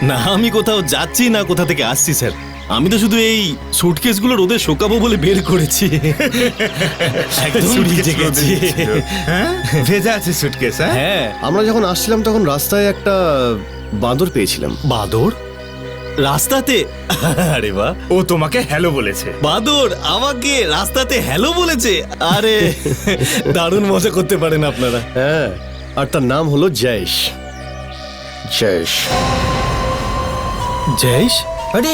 না আমি কোথাও যাচ্ছি না কোথা থেকে আসছি স্যার। আমি তো শুধু এই সুটকেসগুলো রোদে শোকাবো বলে বের করেছি। একদম ভিজে গেছি। হ্যাঁ, ভেজা আছে সুটকেস? হ্যাঁ। আমরা যখন আসছিলাম তখন রাস্তায় একটা বাঁদর পেয়েছিলাম। বাঁদর রাস্তাতে? আরে বাহ, ও তোমাকে হ্যালো বলেছে? বাঁদর আমাকে রাস্তাতে হ্যালো বলেছে? আরে দারুণ মজা করতে পারেন আপনারা। হ্যাঁ, আর তার নাম হলো জয়েশ। জয়েশ। জয়েশ? আরে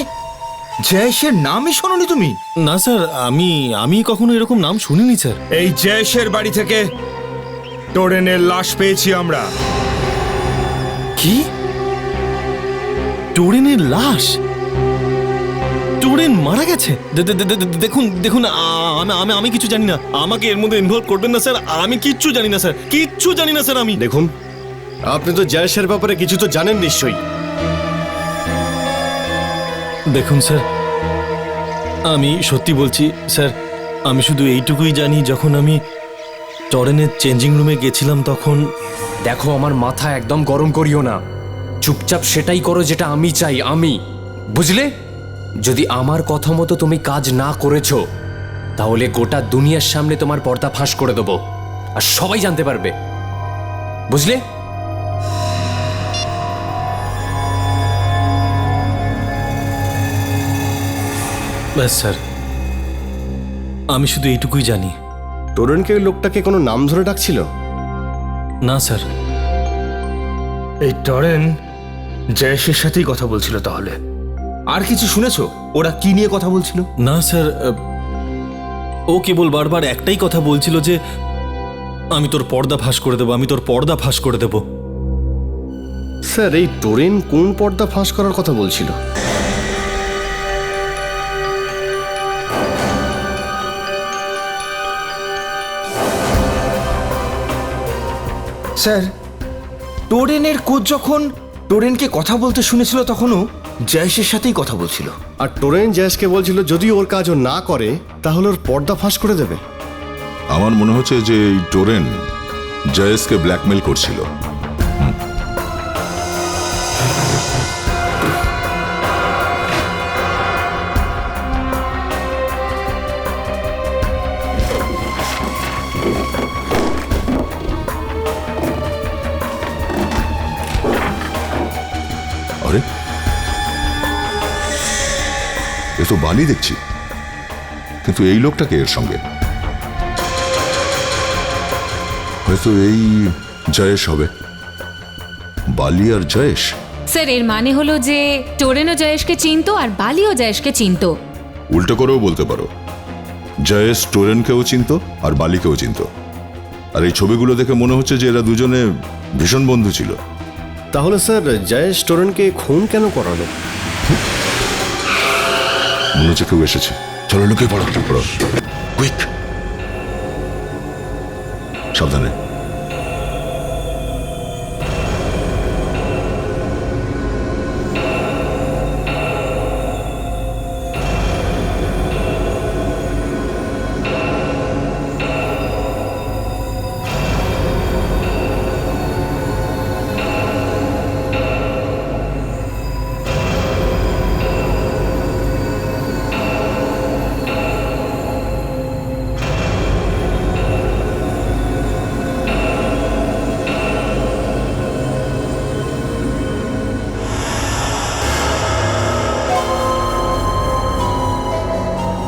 জয়েশের নামই শোনোনি তুমি? না স্যার, আমি কখনো এরকম নাম শুনিনি স্যার। এই জয়েশের বাড়ি থেকে টোরেনের লাশ পেয়েছি আমরা। কি? টোরেনের লাশ? টোরেন মারা গেছে? দেখুন আমি কিছু জানি না, আমাকে এর মধ্যে ইনভলভ করবেন না স্যার। আমি কিচ্ছু জানি না স্যার, কিচ্ছু জানি না স্যার। আমি দেখুন, আপনি তো জয়েশের ব্যাপারে কিছু তো জানেন নিশ্চয়ই। দেখুন স্যার, আমি সত্যি বলছি স্যার, আমি শুধু এইটুকুই জানি, যখন আমি টরেনের চেঞ্জিং রুমে গেছিলাম তখন। দেখো, আমার মাথা একদম গরম করিও না, চুপচাপ সেটাই করো যেটা আমি চাই। আমি বুঝলে, যদি আমার কথা মতো তুমি কাজ না করেছো তাহলে গোটা দুনিয়ার সামনে তোমার পর্দা ফাঁস করে দেবো, আর সবাই জানতে পারবে, বুঝলে? ব্যাস স্যার, আমি শুধু এইটুকুই জানি। টোরেনকে ওই লোকটাকে কোনো নাম ধরে ডাকছিল? না স্যার। এই টরেন জয়েশের সাথেই কথা বলছিল তাহলে? আর কিছু শুনেছো ওরা কি নিয়ে কথা বলছিল? না স্যার, ও কেবল বারবার একটাই কথা বলছিল যে আমি তোর পর্দা ফাঁস করে দেবো, আমি তোর পর্দা ফাঁস করে দেবো। স্যার, এই টোরেন কোন পর্দা ফাঁস করার কথা বলছিল? স্যার, টোরেনের কোচ যখন টোরেনকে কথা বলতে শুনেছিল তখনও জয়েশের সাথেই কথা বলছিল। আর টোরেন জয়েশকে বলছিল যদি ওর কাজ ও না করে তাহলে ওর পর্দা ফাঁস করে দেবে। আমার মনে হচ্ছে যে এই টোরেন জয়েশকে ব্ল্যাকমেল করছিল। আরে, এ তো বালি দেখছি, কিন্তু এই লোকটাকে এর সঙ্গে হয়তো এই জয়েশ হবে। বালি আর জয়েশ? স্যার, এর মানে হলো যে টোরেনও জয়েশকে চিনতো আর বালিও জয়েশকে চিনতো। উল্টো করেও বলতে পারো, জয়েশ টোরেনকেও চিনতো আর বালিকেও চিনতো। আর এই ছবিগুলো দেখে মনে হচ্ছে যে এরা দুজনে ভীষণ বন্ধু ছিল। তাহলে স্যার, জয়েশ টোরেনকে খুন কেন করালো? মনে হচ্ছে কেউ এসেছে। চলো লুকিয়ে পড়ো, কুইক, সাবধানে।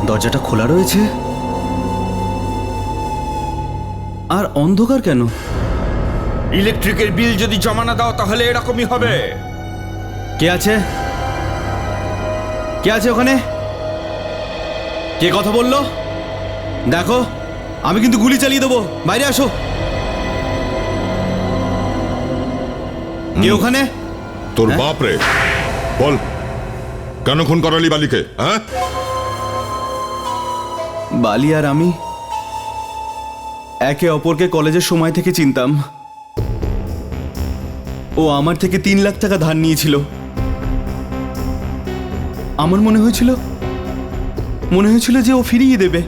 দরজাটা খোলা রয়েছে আর অন্ধকার কেন? ইলেকট্রিকের বিল যদি জমা না দাও তাহলে এরকমই হবে। কে আছে? কে আছে ওখানে? কে কথা বললো? দেখো, আমি কিন্তু গুলি চালিয়ে দেবো, বাইরে আসো। কে ওখানে? তোর বাপ রে, বল কেন খুন করালি বালিকে? হ্যাঁ, বালি আর আমি একে অপরকে কলেজের সময় থেকে চিনতাম। ও আমার থেকে 3 লাখ টাকা ধার নিয়েছিল। আমার মনে হয়েছিল যে ও ফিরিয়ে দেবে,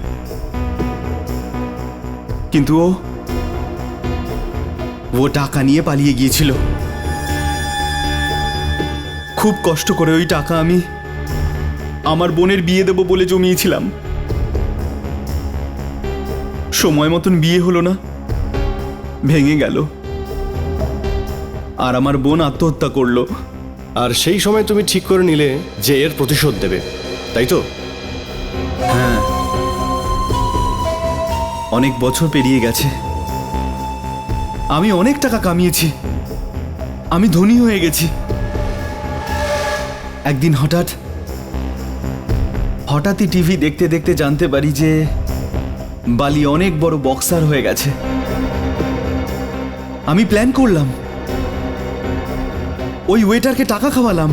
কিন্তু ও টাকা নিয়ে পালিয়ে গিয়েছিল। খুব কষ্ট করে ওই টাকা আমি আমার বোনের বিয়ে দেব বলে জমিয়েছিলাম। সময় মতন বিয়ে হলো না, ভেঙে গেল, আর আমার বোন আত্মহত্যা করলো। আর সেই সময় তুমি ঠিক করে নিলে যে এর প্রতিশোধ দেবে, তাই তো? হ্যাঁ, অনেক বছর পেরিয়ে গেছে, আমি অনেক টাকা কামিয়েছি, আমি ধনী হয়ে গেছি। একদিন হঠাৎই টিভি দেখতে দেখতে জানতে পারি যে বালি অনেক বড় বক্সার হয়ে গেছে। আমি প্ল্যান করলাম, ওই ওয়েটারকে টাকা খাওয়ালাম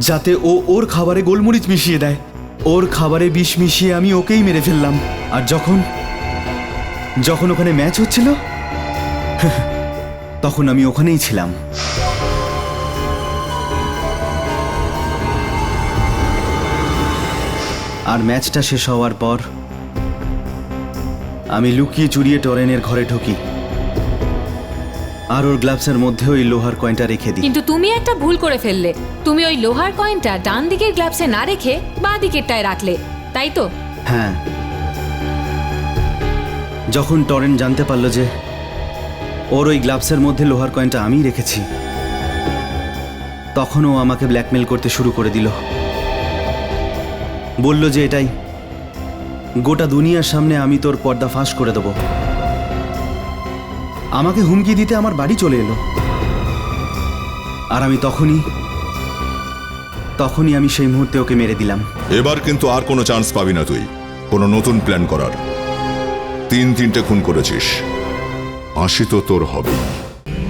যাতে ও ওর খাবারে গোলমরিচ মিশিয়ে দেয়। ওর খাবারে বিষ মিশিয়ে আমি ওকেই মেরে ফেললাম। আর যখন ওখানে ম্যাচ হচ্ছিল তখন আমি ওখানেই ছিলাম। আর ম্যাচটা শেষ হওয়ার পর আমি লুকিয়ে চুরিয়ে টরেনের ঘরে ঢুকি, আর ওর গ্লাভসের মধ্যে ওই লোহার কয়েনটা রেখে দিই। কিন্তু তুমি একটা ভুল করে ফেললে। তুমি ওই লোহার কয়েনটা ডান দিকের গ্লাভসে না রেখে বাঁ দিকেরটায় রাখলে, তাই তো? হ্যাঁ, যখন টরেন জানতে পারলো যে ওর ওই গ্লাভসের মধ্যে লোহার কয়েনটা আমি রেখেছি, তখন ও আমাকে ব্ল্যাকমেল করতে শুরু করে দিল। বলল যে এটাই গোটা দুনিয়ার সামনে আমি তোর পর্দা ফাঁস করে দেব। আমাকে হুমকি দিতে আমার বাড়ি চলে এলো, আর আমি তখনই আমি সেই মুহূর্তে ওকে মেরে দিলাম। এবার কিন্তু আর কোনো চান্স পাবি না তুই কোনো নতুন প্ল্যান করার। 3 খুন করেছিস, 80 তো তোর হবে।